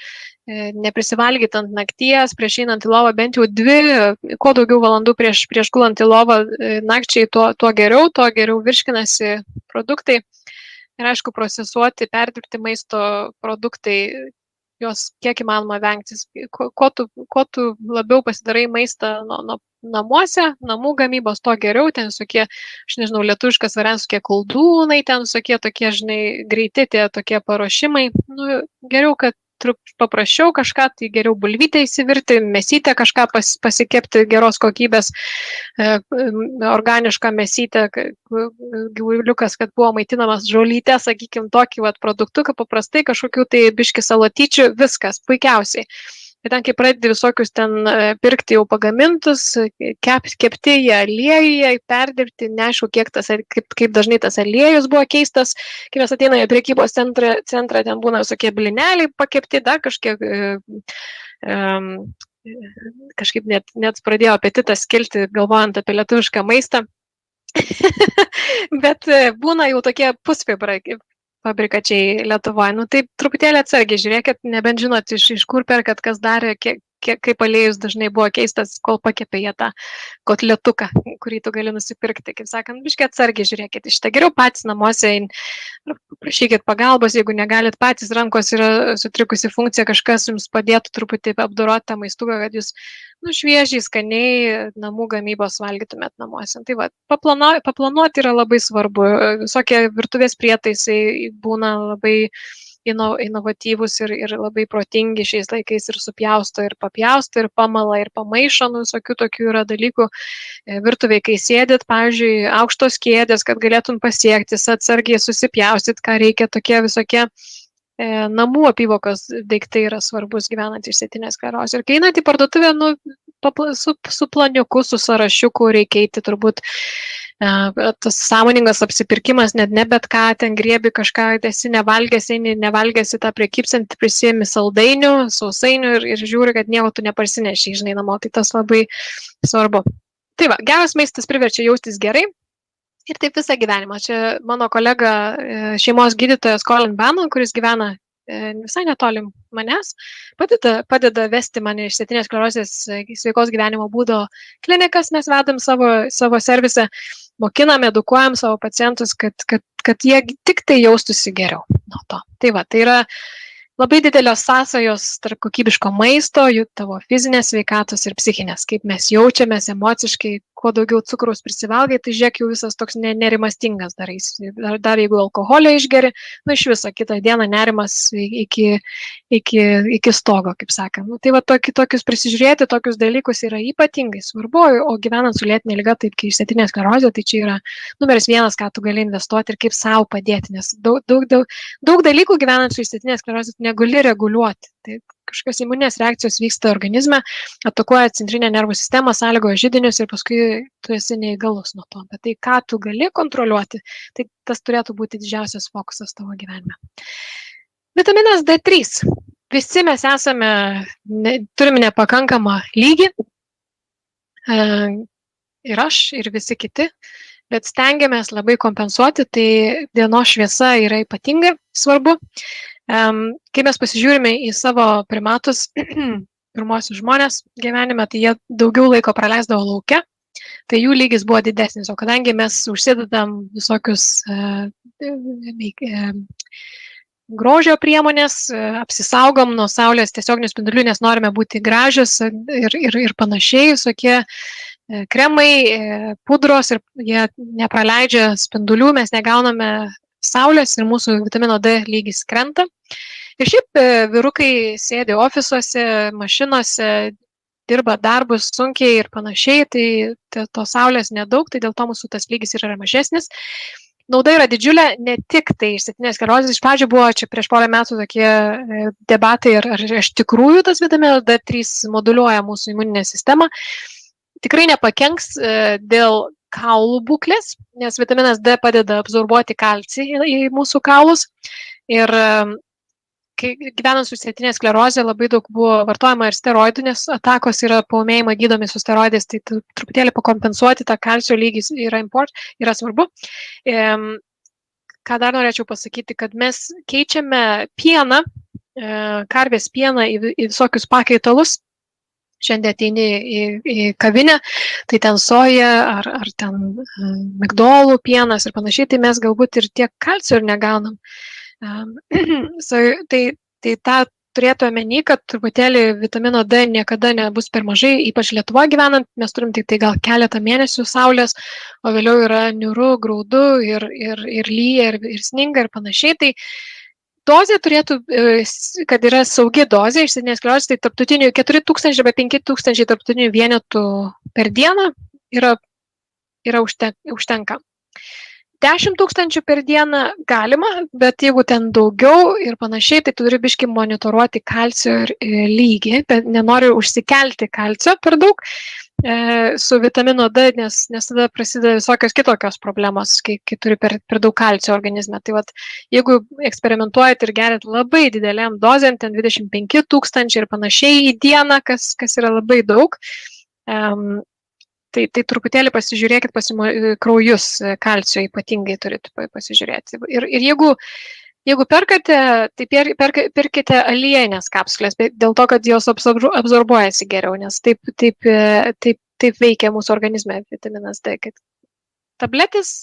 neprisivalgyti ant nakties, prieš einant į lovą bent jau 2, kuo daugiau valandų prieš gulant į lovą nakčiai, tuo geriau virškinasi produktai. Ir aišku, procesuoti, perdirbti maisto produktai, jos kiek įmanoma vengtis. Kuo tu labiau pasidarai maistą namuose, namų gamybos, to geriau, ten visokie, aš nežinau, lietuviškas variantas, tokie koldūnai, ten visokie tokie, žinai, greiti tie tokie paruošimai. Nu, geriau, kad paprasčiau kažką, tai geriau bulvytę įsivirti, mėsytę kažką pasikepti geros kokybės, organišką mėsytę, gyvuliukas, kad buvo maitinamas žolytė, sakykime, tokį produktuką, paprastai kažkokių tai biški salatyčių, viskas, puikiausiai. Ir ten, kai pradedi visokius ten pirkti jau pagamintus, kepti jie aliejuje, perdirbti, neaišku, kaip dažnai tas aliejus buvo keistas, kai mes ateiname į prekybos centrą, ten būna visokie blineliai pakepti, dar kažkiek, kažkaip net pradėjo apetitas kilti, galvojant apie lietuvišką maistą. Bet būna jau tokie pusfabrikačiai Lietuvoje. Nu, taip truputėlį atsargiai žiūrėkit, nebent žinot, iš kur perkat, kas darė, kaip aliejus dažnai buvo keistas, kol pakepė jie tą kotletuką, kurį tu gali nusipirkti. Kaip sakant, biškai atsargiai žiūrėkit. Šitą geriau patys namuose, prašykit pagalbos, jeigu negalit patys, rankos yra sutrikusi funkcija, kažkas jums padėtų truputį apdoroti tą maistuką, kad jūs šviežiai, skaniai namų gamybos valgytumėt namuose. Tai va, paplanuoti yra labai svarbu. Visokie virtuvės prietaisai būna labai inovatyvūs ir labai protingi šiais laikais, ir supjausto, ir papjausto, ir pamala, ir pamaišo, visokių tokių yra dalykų. Virtuviai, kai sėdit, pavyzdžiui, aukštos kėdės, kad galėtum pasiekti, atsargiai susipjaustyt, ką reikia, tokie visokie namų apyvokos daiktai yra svarbus gyvenant išsėtinę sklerozę. Ir kai einat į parduotuvę, su planiuku, su sąrašiuku reikia eiti turbūt. Tas sąmoningas apsipirkimas, net ne bet ką, ten griebi kažką, esi nevalgęs į tą prekybcentį, prisiemi saldainių, sausainių ir žiūri, kad nieko tu neparsineši, žinai, namo, tai tas labai svarbu. Tai va, geras maistas priverčia jaustis gerai ir taip visą gyvenimą. Čia mano kolega šeimos gydytojas Colin Bannon, kuris gyvena visai netoli manęs, padeda vesti mane išsėtinės sklerozės sveikos gyvenimo būdo klinikas, mes vedam savo servise, mokinam, edukuojam savo pacientus, kad jie tik tai jaustųsi geriau nuo to. Tai va, tai yra labai didelės sąsajos tarp kokybiško maisto, tavo fizinės sveikatos ir psichinės, kaip mes jaučiamės emociškai, kuo daugiau cukraus prisivalgai, tai žiūrėk, jau visas toks nerimastingas darais. Dar jeigu alkoholio išgeri, iš viso kitą dieną nerimas iki stogo, kaip sakant. Tai va, tokius prisižiūrėti, tokius dalykus yra ypatingai svarbu, o gyvenant su lėtinė liga, taip kaip išsėtinė sklerozė, tai čia yra numeris 1, ką tu gali investuoti ir kaip savo padėti, nes daug dalykų gyvenant su išsėtinė sklerozė negali reguliuoti. Tai kažkokios imuninės reakcijos vyksta organizme, atakuoja centrinę nervų sistemą, sąlygoja židinius ir paskui tu esi neįgalus nuo to. Bet tai, ką tu gali kontroliuoti, tai tas turėtų būti didžiausias fokusas tavo gyvenime. Vitaminas D3. Visi mes turime nepakankamą lygį. Ir aš, ir visi kiti. Bet stengiamės labai kompensuoti, tai dienos šviesa yra ypatingai svarbu. Kai mes pasižiūrime į savo primatus, pirmosius žmonės gyvenime, tai jie daugiau laiko praleisdavo lauke, tai jų lygis buvo didesnis, o kadangi mes užsidedam visokius grožio priemonės, apsisaugom nuo saulės tiesioginių spindulių, nes norime būti gražios ir panašiai, visokie kremai, pudros, ir jie nepraleidžia spindulių, mes negauname saulės ir mūsų vitamino D lygis krenta. Ir šiaip vyrukai sėdi ofisuose, mašinose, dirba darbus sunkiai ir panašiai, tai to saulės nedaug, tai dėl to mūsų tas lygis yra mažesnis. Nauda yra didžiulė, ne tik tai išsėtinės sklerozės. Iš pradžių buvo čia prieš porą metų tokie debatai, ar iš tikrųjų tas vitaminas D3 moduliuoja mūsų imuninę sistemą. Tikrai nepakenks dėl kaulų būklės, nes vitaminas D padeda absorbuoti kalcį į mūsų kaulus. Ir kai gyvenant su išsėtinė sklerozė, labai daug buvo vartojama ir steroidų, nes atakos yra paūmėjimai gydomi su steroidais, tai truputėlį pakompensuoti tą kalcio lygį yra svarbu. Ką dar norėčiau pasakyti, kad mes keičiame pieną karvės pieną į visokius pakaitalus. Šiandien ateini į kavinę, tai ten soja ar ten migdolų pienas ir panašiai, tai mes galbūt ir tiek kalcio ir negaunam. Tai tą turėtų omeny, kad truputėlį vitamino D niekada nebus per mažai, ypač Lietuvoje gyvenant, mes turim tik tai gal keletą mėnesių saulės, o vėliau yra niūru, graudu ir lyja ir sninga ir panašiai. Tai dozė turėtų, kad yra saugi dozė išsėtinės sklerozės, tai tarptautinių 4000 arba 5000 tarptautinių vienetų per dieną yra užtenka. 10 000 per dieną galima, bet jeigu ten daugiau ir panašiai, tai tu turi biškai monitoruoti kalcio lygį, bet nenori užsikelti kalcio per daug su vitamino D, nes tada prasideda visokios kitokios problemos, kai turi per daug kalcio organizme. Tai vat, jeigu eksperimentuojat ir gerit labai dideliam dozėm, ten 25 000 ir panašiai į dieną, kas yra labai daug, tai truputėlį pasižiūrėkit kraujus kalcio ypatingai turit pasižiūrėti. Ir jeigu perkate, tai pirkite aliejinės kapsulės, dėl to, kad jos absorbuojasi geriau, nes taip veikia mūsų organizme vitaminas D. Tabletės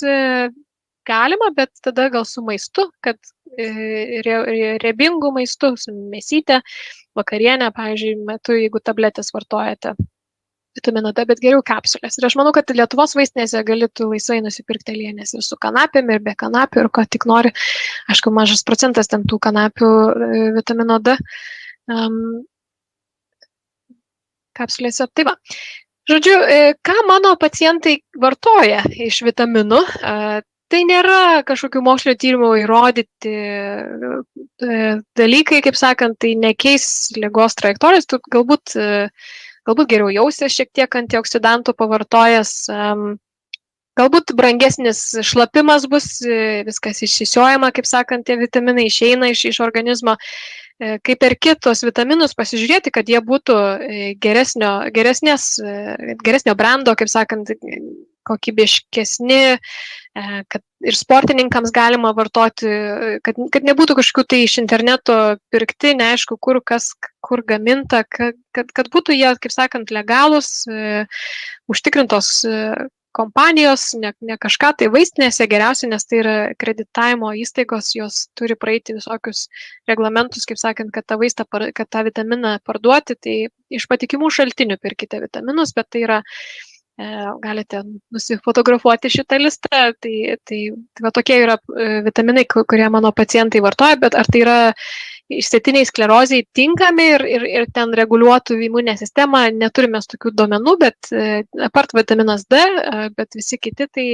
galima, bet tada gal su maistu, kad riebingų maistu, su mėsyte, vakarienę, pavyzdžiui, metu, jeigu tabletės vartojate vitamino D, bet geriau kapsulės. Ir aš manau, kad Lietuvos vaistinėse galėtų laisvai nusipirkti aliejinės ir su kanapėm, ir be kanapių, ir ko tik nori. Aišku, mažas procentas ten tų kanapių vitamino D kapsulėse. Tai va. Žodžiu, ką mano pacientai vartoja iš vitaminų, tai nėra kažkokių mokslinio tyrimų įrodyti dalykai, kaip sakant, tai nekeis ligos trajektorijos, tu galbūt geriau jausies šiek tiek antioksidantų pavartojęs, galbūt brangesnis šlapimas bus, viskas išsisiojama, kaip sakant, tie vitaminai išeina iš organizmo. Kaip ir kitos vitaminus pasižiūrėti, kad jie būtų geresnio brando, kaip sakant, kokybiškesni, kad ir sportininkams galima vartoti, kad nebūtų kažkokių tai iš interneto pirkti, neaišku, kur gaminta, kad būtų jie, kaip sakant, legalūs, užtikrintos kompanijos, ne kažką tai vaistinėse geriausia, nes tai yra kreditavimo įstaigos, jos turi praeiti visokius reglamentus, kaip sakant, kad tą vitaminą parduoti, tai iš patikimų šaltinių pirkite vitaminus, bet tai yra galite nusifotografuoti šitą listą, tai va tokie yra vitaminai, kurie mano pacientai vartoja, bet ar tai yra išsėtiniai skleroziai tinkami ir ten reguliuotų imuninę sistemą, neturime tokių duomenų, bet apart vitaminas D, bet visi kiti, tai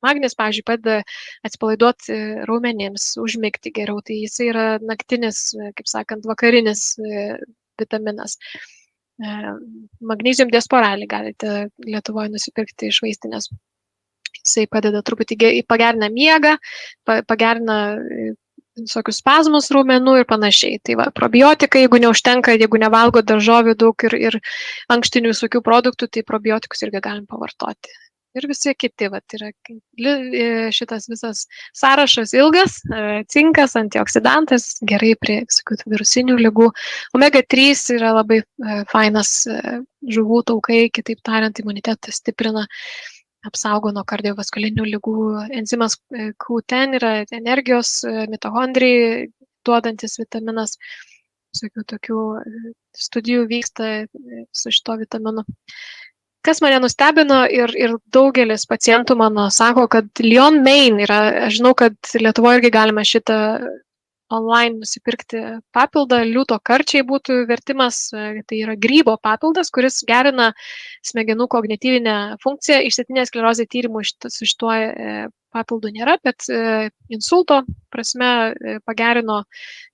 magnis, pavyzdžiui, padeda atsipalaiduoti raumenims, užmigti geriau, tai jis yra naktinis, kaip sakant, vakarinis vitaminas. Magnesium diasporalį galite Lietuvoje nusipirkti iš vaistinės. Jisai padeda truputį, pagerina miegą, pagerina visokius spazmus raumenų ir panašiai. Tai va, probiotikai, jeigu neužtenka, jeigu nevalgo daržovių daug ir ankštinių visokių produktų, tai probiotikus irgi galim pavartoti. Ir visi kiti, va, yra šitas visas sąrašas ilgas, cinkas, antioksidantas, gerai prie visokių virusinių ligų. Omega 3 yra labai fainas žuvų taukai, kitaip tariant, imunitetą stiprina, apsaugo nuo kardiovaskulinių ligų. Enzimas Q10 yra energijos, mitochondrijai duodantis vitaminas. Visokių tokių studijų vyksta su šito vitaminu. Kas mane nustebino ir daugelis pacientų mano sako, kad Lion Mane yra, aš žinau, kad Lietuvoje irgi galima šitą online nusipirkti papildą, liūto karčiai būtų vertimas, tai yra grybo papildas, kuris gerina smegenų kognityvinę funkciją. Išsėtinės sklerozės tyrimų su šituo papildu nėra, bet insulto prasme pagerino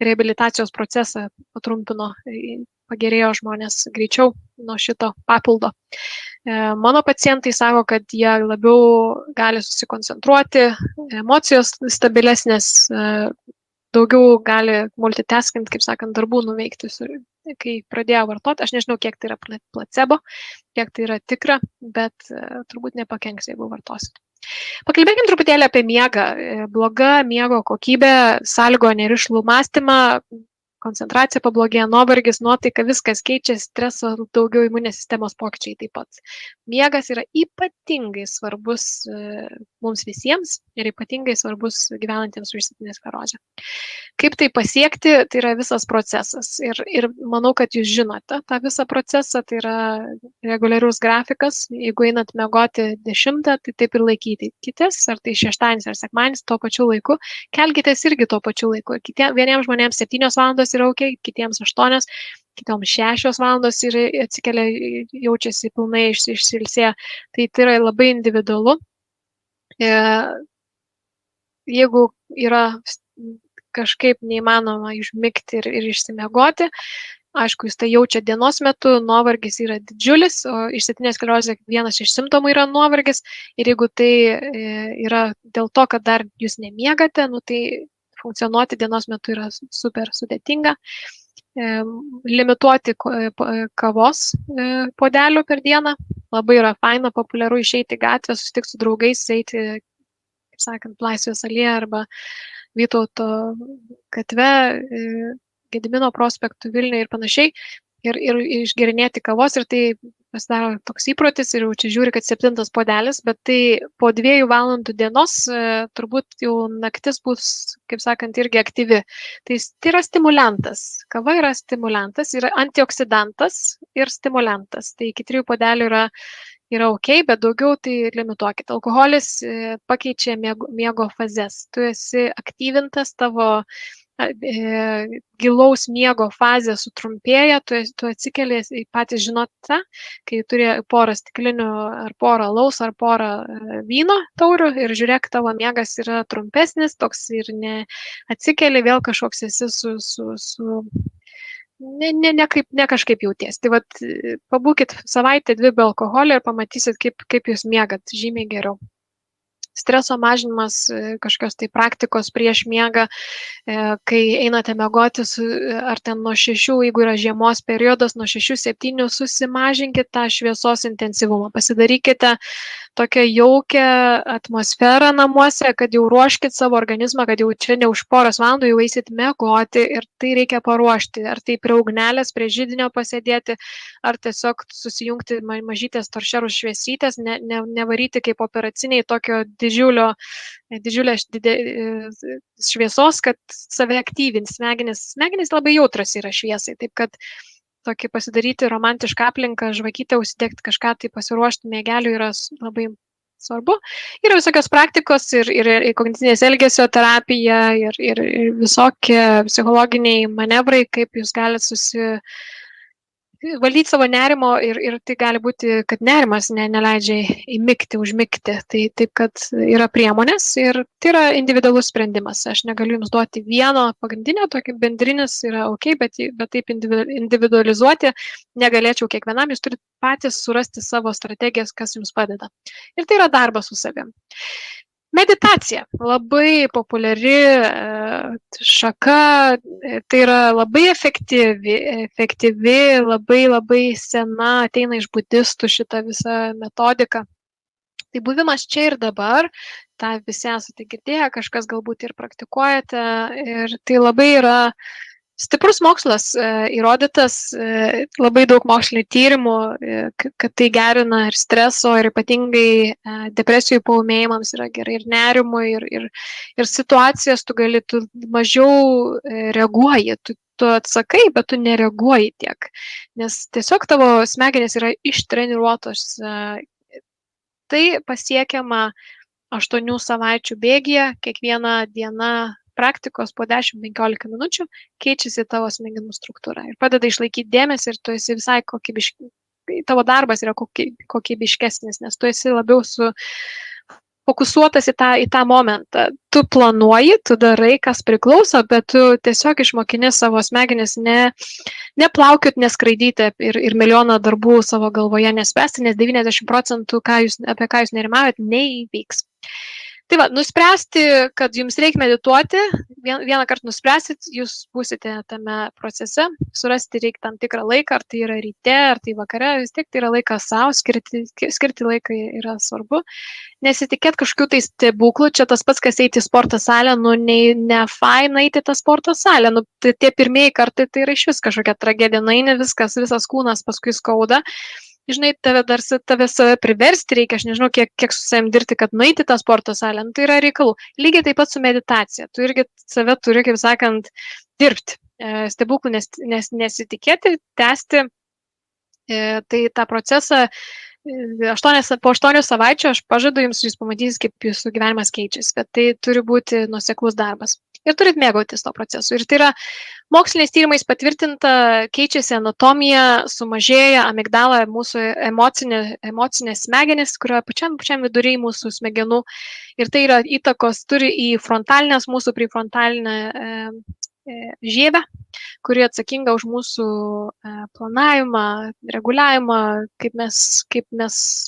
reabilitacijos procesą, patrumpino, pagerėjo žmonės greičiau nuo šito papildo. Mano pacientai sako, kad jie labiau gali susikoncentruoti, emocijos stabilesnės, daugiau gali multitaskint, kaip sakant, darbų nuveikti, kai pradėjo vartoti. Aš nežinau, kiek tai yra placebo, kiek tai yra tikra, bet turbūt nepakenks, jeigu vartosit. Pakalbėkim truputėlį apie miegą. Bloga miego kokybė sąlygoja nerišlų mąstymą, koncentracija pablogėja, nuovargis, nuotaika, viskas keičia, streso, daugiau imuninės sistemos pokyčiai taip pat. Miegas yra ypatingai svarbus mums visiems ir ypatingai svarbus gyvenantiems su išsėtinė sklerozė. Kaip tai pasiekti, tai yra visas procesas. Ir manau, kad jūs žinote tą visą procesą, tai yra reguliarus grafikas. Jeigu einat miegoti 10, tai taip ir laikykitės, ar tai šeštadienis ar sekmadienis, tuo pačiu laiku. Kelkitės irgi tuo pačiu laiku. Vieniems žmonėms 7 valandos yra ok, kitiems 8, kitoms 6 valandos ir atsikelia, jaučiasi pilnai išsilsėję. Tai yra labai individualu. Jeigu yra kažkaip neįmanoma užmigti ir išsimiegoti, aišku, jūs tai jaučia dienos metu, nuovargis yra didžiulis, o išsėtinė sklerozė vienas iš simptomų yra nuovargis. Ir jeigu tai yra dėl to, kad dar jūs nemiegate, tai funkcionuoti dienos metu yra super sudėtinga. Limituoti kavos puodelių per dieną. Labai yra faina, populiaru išeiti į gatvę, susitikti su draugais, eiti, kaip sakant, Laisvės alėje arba Vytauto gatve, Gedimino prospektų Vilniuje ir panašiai, ir išgerinėti kavos, ir tai pasidaro toks įprotis, ir jau čia žiūri, kad 7 puodelis, bet tai po 2 valandų dienos turbūt jau naktis bus, kaip sakant, irgi aktyvi. Tai yra stimulantas. Kava yra stimulantas, yra antioksidantas ir stimulantas. Tai iki 3 puodelių yra ok, bet daugiau tai limituokit. Alkoholis pakeičia miego fazes. Tu esi aktyvintas, tavo gilaus miego fazė sutrumpėja, tu atsikeli, patys žinote, kai turi porą stiklinių ar porą alaus ar porą vyno taurių ir žiūrėk, tavo miegas yra trumpesnis, toks ir atsikeli, vėl kažkoks esi ne kažkaip jauties. Tai vat, pabūkit savaitę 2 be alkoholio ir pamatysit, kaip jūs miegat žymiai geriau. Streso mažinimas, kažkokios tai praktikos prieš miegą, kai einate miegoti, ar ten nuo 6, jeigu yra žiemos periodas, nuo 6-7 susimažinkit tą šviesos intensyvumą. Pasidarykite tokią jaukią atmosferą namuose, kad jau ruoškit savo organizmą, kad jau čia ne už poros valandų jau eisit miegoti, ir tai reikia paruošti. Ar tai prie ugnelės, prie židinio pasėdėti, ar tiesiog susijungti mažytės toršerų šviesytės, nevaryti kaip operaciniai tokio didžiulės šviesos, kad save aktyvins. Smegenys labai jautras yra šviesai, taip kad tokį pasidaryti romantišką aplinką, žvakytę užsidegti, kažką tai pasiruošti miegeliui yra labai svarbu. Yra visokios praktikos ir kognityvinės elgesio terapija, ir visokie psichologiniai manevrai, kaip jūs galite valdyti savo nerimo, ir tai gali būti, kad nerimas neleidžia įmigti, užmigti. Tai taip, kad yra priemonės ir tai yra individualus sprendimas. Aš negaliu jums duoti vieno pagrindinio, tokį bendrinis yra ok, bet taip individualizuoti negalėčiau kiekvienam. Jūs turite patys surasti savo strategijas, kas jums padeda. Ir tai yra darbas su savim. Meditacija. Labai populiari šaka, tai yra labai efektyvi, labai sena, ateina iš budistų šitą visą metodiką. Tai buvimas čia ir dabar, tą visi esate girdėję, kažkas galbūt ir praktikuojate, ir tai labai yra stiprus mokslas, įrodytas, labai daug mokslinių tyrimų, kad tai gerina ir streso, ir ypatingai depresijų paūmėjimams yra gerai, ir nerimui, ir situacijas tu mažiau reaguoji, tu atsakai, bet tu nereaguoji tiek, nes tiesiog tavo smegenys yra ištreniruotos. Tai pasiekiama 8 savaičių bėgyje, kiekvieną dieną praktikos po 10-15 minučių keičiasi tavo smegenų struktūra ir padeda išlaikyti dėmesį, ir tu esi visai tavo darbas yra kokybiškesnis, nes tu esi labiau fokusuotas į tą momentą. Tu planuoji, tu darai, kas priklauso, bet tu tiesiog išmokini savo smegenis neplaukiot, neskraidyti ir milijoną darbų savo galvoje nespęsti, nes 90%, apie ką jūs nerimaujat, neįvyks. Tai va, nuspręsti, kad jums reikia medituoti, vieną kartą nuspręsit, jūs būsite tame procese, surasti reikia tam tikrą laiką, ar tai yra ryte, ar tai vakare, vis tiek tai yra laikas savo, skirti laiką yra svarbu. Nesitikėt kažkokių tai stebuklų, čia tas pats, kas eiti į sporto salę, ne faina eiti į tą sporto salę, tai tie pirmieji kartai tai yra iš vis kažkokia tragedija, nueini viskas, visas kūnas paskui skauda. Žinai, tave save priversti reikia, aš nežinau, kiek su savim dirbti, kad nueiti tą sporto salę, tai yra reikalų. Lygiai taip pat su meditacija, tu irgi save turi, kaip sakant, dirbti, stebuklų nesitikėti, tęsti, tai tą procesą po 8 savaičių aš pažadu jums, jūs pamatysit, kaip jūsų gyvenimas keičiasi, bet tai turi būti nuoseklus darbas. Ir turit mėgautis to procesu. Ir tai yra moksliniais tyrimais patvirtinta, keičiasi anatomija, sumažėja amigdala, mūsų emocinės smegenys, kurio pačiam viduriai mūsų smegenų. Ir tai yra įtakos turi į frontalinės, mūsų prefrontalinę žievę, kuri atsakinga už mūsų planavimą, reguliavimą, kaip mes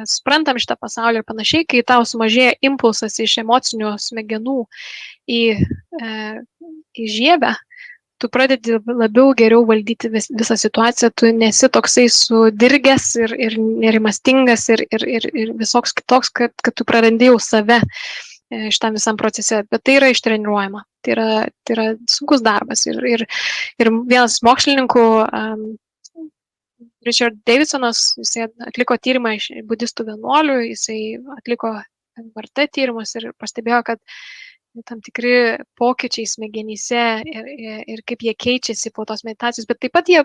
suprantam šitą pasaulį ir panašiai, kai tau sumažėja impulsas iš emocinių smegenų į žievę, tu pradedi labiau geriau valdyti visą situaciją, tu nesi toksai sudirgęs ir nerimastingas ir visoks kitoks, kad tu prarandi jau save šitam visam procese, bet tai yra ištreniruojama, tai yra sunkus darbas ir vienas mokslininkų, Richard Davidsonas, jisai atliko tyrimą iš budistų vienuolių, jisai atliko MRT tyrimus ir pastebėjo, kad tam tikri pokyčiai smegenyse ir kaip jie keičiasi po tos meditacijos, bet taip pat jie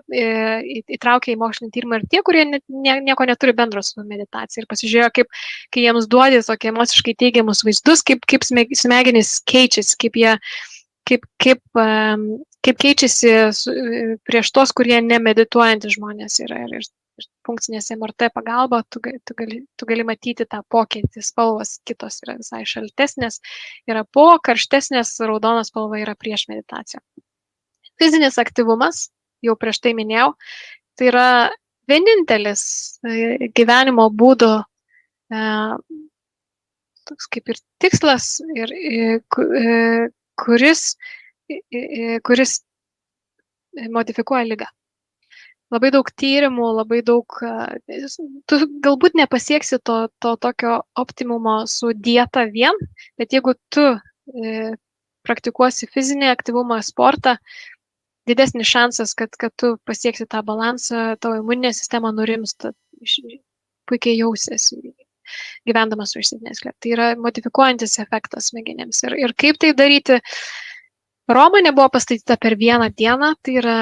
įtraukia į mokslinį tyrimą ir tie, kurie nieko neturi bendro su meditacija ir pasižiūrėjo, kai jiems duodi tokie emociškai teigiamus vaizdus, kaip smegenys keičiasi, kaip keičiasi prieš tos, kurie nemedituojantys žmonės yra ir funkcinės MRT pagalba, tu gali matyti tą pokytį, spalvos kitos yra visai šaltesnės, yra po, karštesnės, raudonas spalva yra prieš meditaciją. Fizinis aktyvumas, jau prieš tai minėjau, tai yra vienintelis gyvenimo būdo toks kaip ir tikslas, kuris modifikuoja ligą. Labai daug tyrimų, labai daug, tu galbūt nepasieksi to tokio optimumo su dieta vien, bet jeigu tu praktikuosi fizinį aktyvumą, sportą, didesnis šansas, kad tu pasieksi tą balansą, tavo imuninė sistema nurimsta, puikiai jausiesi gyvendamas su išsėtinė sklerozė. Tai yra modifikuojantis efektas smegenėms. Ir kaip tai daryti? Roma nebuvo pastatyta per vieną dieną, tai yra,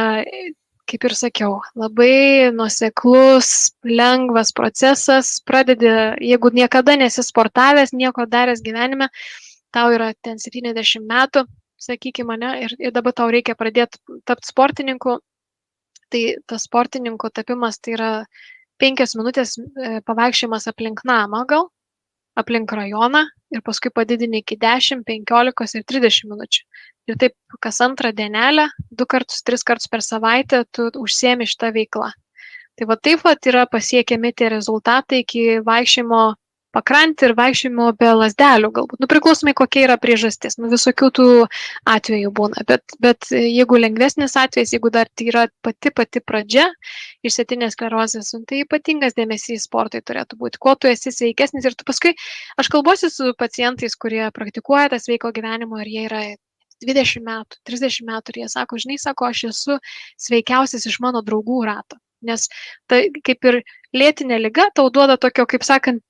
kaip ir sakiau, labai nuoseklus, lengvas procesas, pradedi, jeigu niekada nesi sportavęs, nieko daręs gyvenime, tau yra ten 70 metų, sakykime, ir dabar tau reikia pradėti tapti sportininku, tai tas sportininko tapimas tai yra 5 minutės pavaikščiojimas aplink namą gal, aplink rajoną ir paskui padidini iki 10, 15 ir 30 minučių. Ir taip kas antrą dienelę, 2 kartus, 3 kartus per savaitę tu užsiemi šitą veiklą. Tai va taip yra pasiekiami tie rezultatai iki vaikščiojimo pakrantį ir vaikščiojimo be lazdelių galbūt. Priklausomai kokia yra priežastis. Visokių tų atvejų būna. Bet jeigu lengvesnis atvejis, jeigu dar tai yra pati pradžia išsėtinės sklerozės, tai ypatingas dėmesys sportui turėtų būti. Kuo tu esi sveikesnis ir tu paskui, aš kalbuosi su pacientais, kurie praktikuoja tą sveiko gyvenimo ir jie yra 20 metų, 30 metų ir jie sako, žinai, aš esu sveikiausias iš mano draugų rato. Nes tai kaip ir lėtinė liga tau duoda tokio, kaip sakant,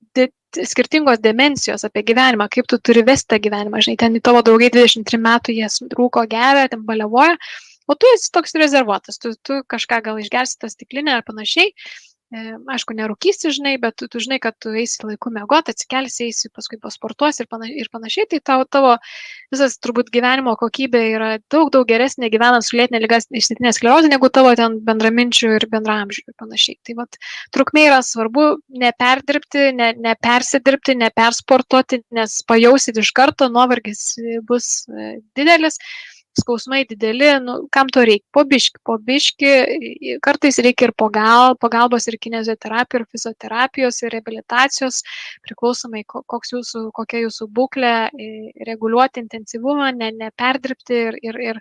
skirtingos dimensijos apie gyvenimą, kaip tu turi vesti tą gyvenimą. Žinai, ten tavo draugai 23 metų, jie rūko, geria, ten baliavoja, o tu esi toks rezervuotas, tu kažką gal išgersi tą stiklinę ar panašiai. Aišku, nerūkysi, žinai, bet tu žinai, kad tu eisi laiku miegoti, atsikelsi, eisi paskui pasportuosi ir panašiai, tai tavo visas turbūt gyvenimo kokybė yra daug geresnė gyvenant su lėtinė liga išsėtinė sklerozė, negu tavo ten bendraminčių ir bendraamžių ir panašiai. Tai trukmė yra svarbu neperdirbti, nepersidirbti, nepersportuoti, nes pajausit iš karto, nuovargis bus didelis. skausmai dideli, kam to reikia? Po biški, kartais reikia ir pagalbos ir kinezioterapijos, ir fizioterapijos, ir reabilitacijos, priklausomai kokia jūsų būklė, reguliuoti intensyvumą, neperdirbti ir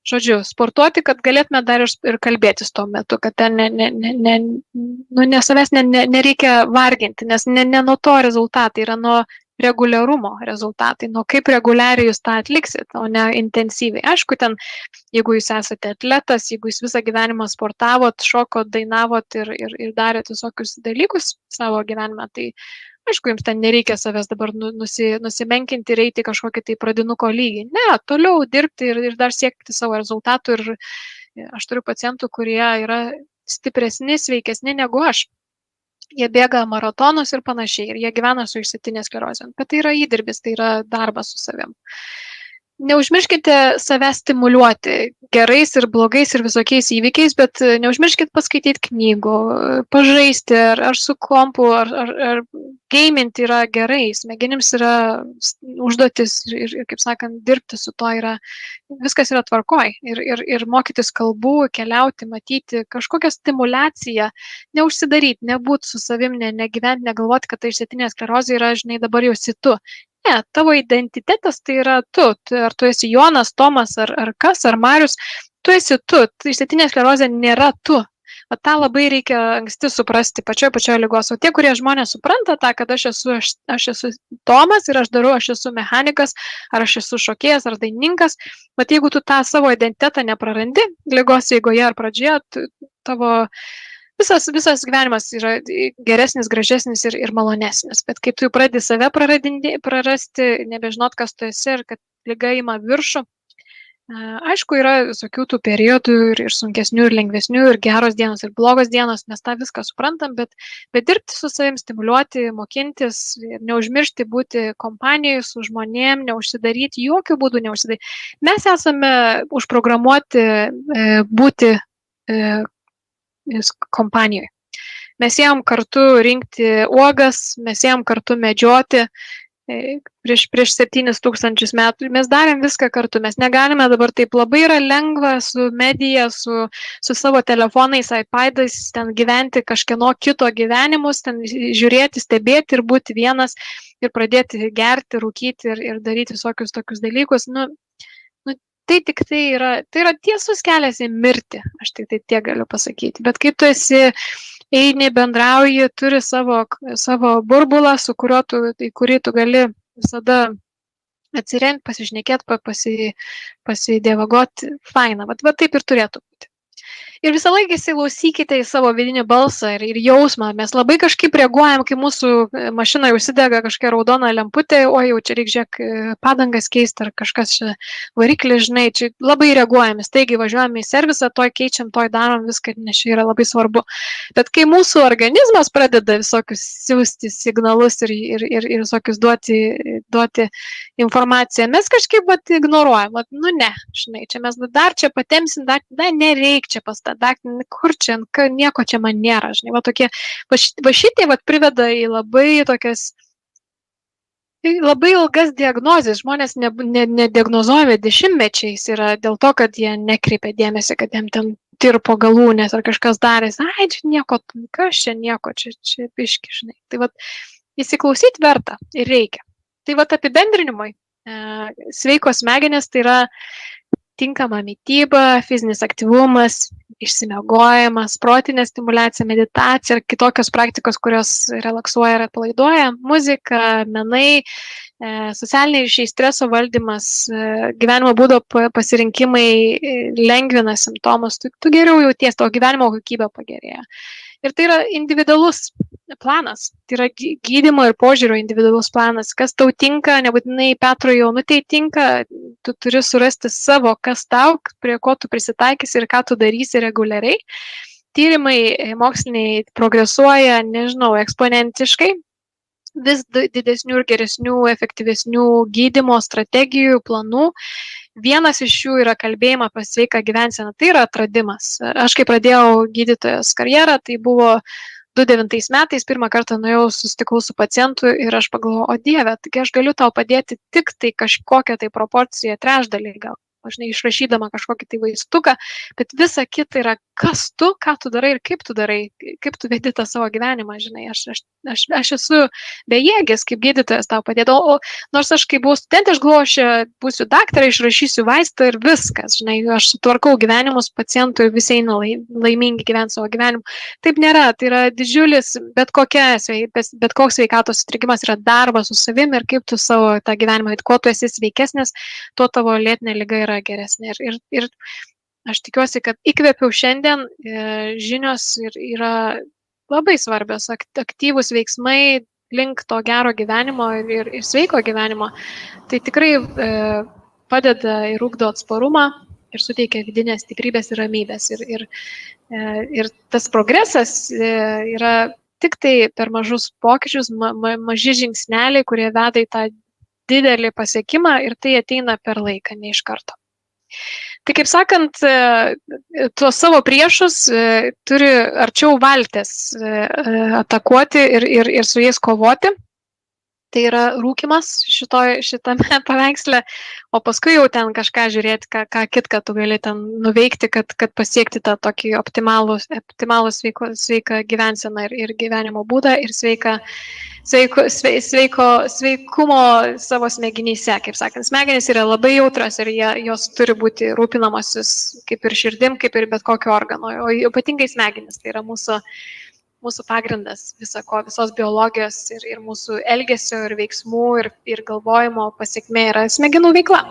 žodžiu, sportuoti, kad galėtume dar ir kalbėtis tuo metu, kad ten savęs nereikia varginti, nes ne nuo to rezultatai, yra nuo reguliarumo rezultatai, nuo kaip reguliariai jūs tą atliksit, o ne intensyviai. Aišku, ten, jeigu jūs esate atletas, jeigu jūs visą gyvenimą sportavot, šokot, dainavot ir darėt visokius dalykus savo gyvenime, tai aišku, jums ten nereikia savęs dabar nusimenkinti ir eiti kažkokį tai pradinuko lygį. Ne, toliau dirbti ir dar siekti savo rezultatų. Ir aš turiu pacientų, kurie yra stipresni, sveikesni negu aš. Jie bėga maratonus ir panašiai. Ir jie gyvena su išsėtinė sklerozė. Bet tai yra įdirbis, tai yra darbas su savim. Neužmirškite savęs stimuliuoti gerais ir blogais ir visokiais įvykiais, bet neužmirškit paskaityti knygų, pažaisti ar su kompu, ar geiminti yra gerai, smegenims yra užduotis ir, kaip sakant, dirbti su to yra, viskas yra tvarkoj. Ir mokytis kalbų, keliauti, matyti, kažkokią stimulaciją, neužsidaryti, nebūti su savim, negyventi, negalvoti, kad tai išsėtinė sklerozė yra, žinai, dabar jau esi tu. Ne, tavo identitetas tai yra tu. Ar tu esi Jonas, Tomas, ar kas, ar Marius, tu esi tu. Išsėtinė sklerozė nėra tu. O tą labai reikia anksti suprasti pačioje lygos. O tie, kurie žmonės supranta tą, kad aš esu Tomas ir aš esu mechanikas, ar aš esu šokėjas, ar dainininkas, bet jeigu tu tą savo identitetą neprarandi lygos eigoje ar pradžioje, tavo visas gyvenimas yra geresnis, gražesnis ir malonesnis. Bet kai tu pradedi save prarasti, nebežinot, kas tu esi ir kad liga ima viršų, aišku, yra visokių tų periodų ir sunkesnių, ir lengvesnių, ir geros dienos, ir blogos dienos, mes tą viską suprantam, bet dirbti su savim, stimuliuoti, mokintis, neužmiršti būti kompanijoje su žmonėm, neužsidaryti, jokių būdų neužsidaryti. Mes esame užprogramuoti būti kompanijoje. Mes ėjom kartu rinkti uogas, mes ėjom kartu medžioti prieš 7000 metų. Mes darėm viską kartu. Mes negalime dabar taip, labai yra lengva su medija, su savo telefonais, iPadais, ten gyventi kažkieno kito gyvenimus, ten žiūrėti, stebėti ir būti vienas ir pradėti gerti, rūkyti ir daryti visokius tokius dalykus. Tai yra tiesus kelias į mirtį, aš tik tai tiek galiu pasakyti. Bet kai tu eini, bendrauji, turi savo burbulą, į kurį tu gali visada atsiremti, pasišnekėti, pasidievaguoti, faina. Va taip ir turėtų būti. Ir visą laiką įsiklausykite į savo vidinį balsą ir jausmą. Mes labai kažkaip reaguojam, kai mūsų mašina užsidega kažkokia raudona lemputė, o jau čia reikia padangas keisti ar kažkas čia variklį, žinai, čia labai reaguojam, staigiai važiuojam į servisą, toj keičiam, toj darom viską, nes čia yra labai svarbu. Bet kai mūsų organizmas pradeda visokius siūsti signalus ir visokius duoti informaciją, mes kažkaip ignoruojam, ne, žinai, čia mes dar čia patemsim, dar nereik čia pas tą daktarą, kur čia, nieko čia man nėra, žinai, va šitie priveda į labai tokias, labai ilgas diagnozes, žmonės nediagnozuojami dešimtmečiais yra dėl to, kad jie nekreipia dėmesį, kad jiem ten tirpo galūnės ar kažkas darės, čia nieko, kas čia nieko, čia biški, žinai. Tai įsiklausyti verta ir reikia. Tai apibendrinimui, sveikos smegenys tai yra tinkama mytyba, fizinis aktyvumas, išsimiegojimas, protinė stimulacija, meditacija ir kitokios praktikos, kurios relaksuoja ir atpalaiduoja, muzika, menai, socialiniai ryšiai, streso valdymas, gyvenimo būdo pasirinkimai lengvina simptomus, tu geriau jauties, tavo gyvenimo kokybė pagerėja. Ir tai yra individualus planas, tai yra gydymo ir požiūrio individualus planas. Kas tau tinka, nebūtinai Petrui Jaunutei tinka, tu turi surasti savo, kas tau, prie ko tu prisitaikysi ir ką tu darysi reguliariai. Tyrimai moksliniai progresuoja, eksponentiškai, vis didesnių ir geresnių, efektyvesnių gydymo strategijų, planų. Vienas iš jų yra kalbėjimą apie sveiką gyvenseną, tai yra atradimas. Aš kai pradėjau gydytojos karjerą, tai buvo 2009 metais, pirmą kartą susitikau su pacientu ir aš pagalvojau, o Dieve, taigi aš galiu tau padėti tik tai kažkokią tai proporciją, trečdalį gal. žinai, išrašydama kažkokį tai vaistuką, bet visa kita yra, kas tu, ką tu darai ir kaip tu darai, kaip tu vedi tą savo gyvenimą, žinai, aš esu bejėgis kaip gydytojas tau padėti, o nors aš kai buvau studentė, aš galvoju, aš būsiu daktarė, išrašysiu vaistą ir viskas, žinai, aš sutvarkau gyvenimus pacientų ir visi eina laimingi gyventi savo gyvenimu. Taip nėra, tai yra didžiulis, bet koks sveikatos sutrikimas yra darbas su savimi ir kaip tu savo tą gyvenimą, kuo tu esi sveikesnis, tuo tavo lėtinė liga yra geresnė. Ir aš tikiuosi, kad įkvėpiau šiandien, žinios yra labai svarbios, aktyvūs veiksmai link to gero gyvenimo ir sveiko gyvenimo. Tai tikrai padeda ir ugdo atsparumą ir suteikia vidinės stiprybės ir ramybės. Ir tas progresas yra tik tai per mažus pokyčius, maži žingsneliai, kurie veda į tą didelį pasiekimą ir tai ateina per laiką, ne iš karto. Tai kaip sakant, tuos savo priešus turi arčiau valties atakuoti ir su jais kovoti. Tai yra rūkimas šitame paveiksle, o paskui jau ten kažką žiūrėti, ką kitką tu gali ten nuveikti, kad pasiekti tą tokį optimalų sveiką gyvenseną ir gyvenimo būdą ir sveikumo savo smegenyse. Kaip sakant, smegenys yra labai jautrios ir jos turi būti rūpinamasis kaip ir širdim, kaip ir bet kokio organo, o ypatingai smegenys, tai yra mūsų pagrindas visos biologijos ir mūsų elgesio ir veiksmų ir galvojimo pasekmė yra smegenų veikla.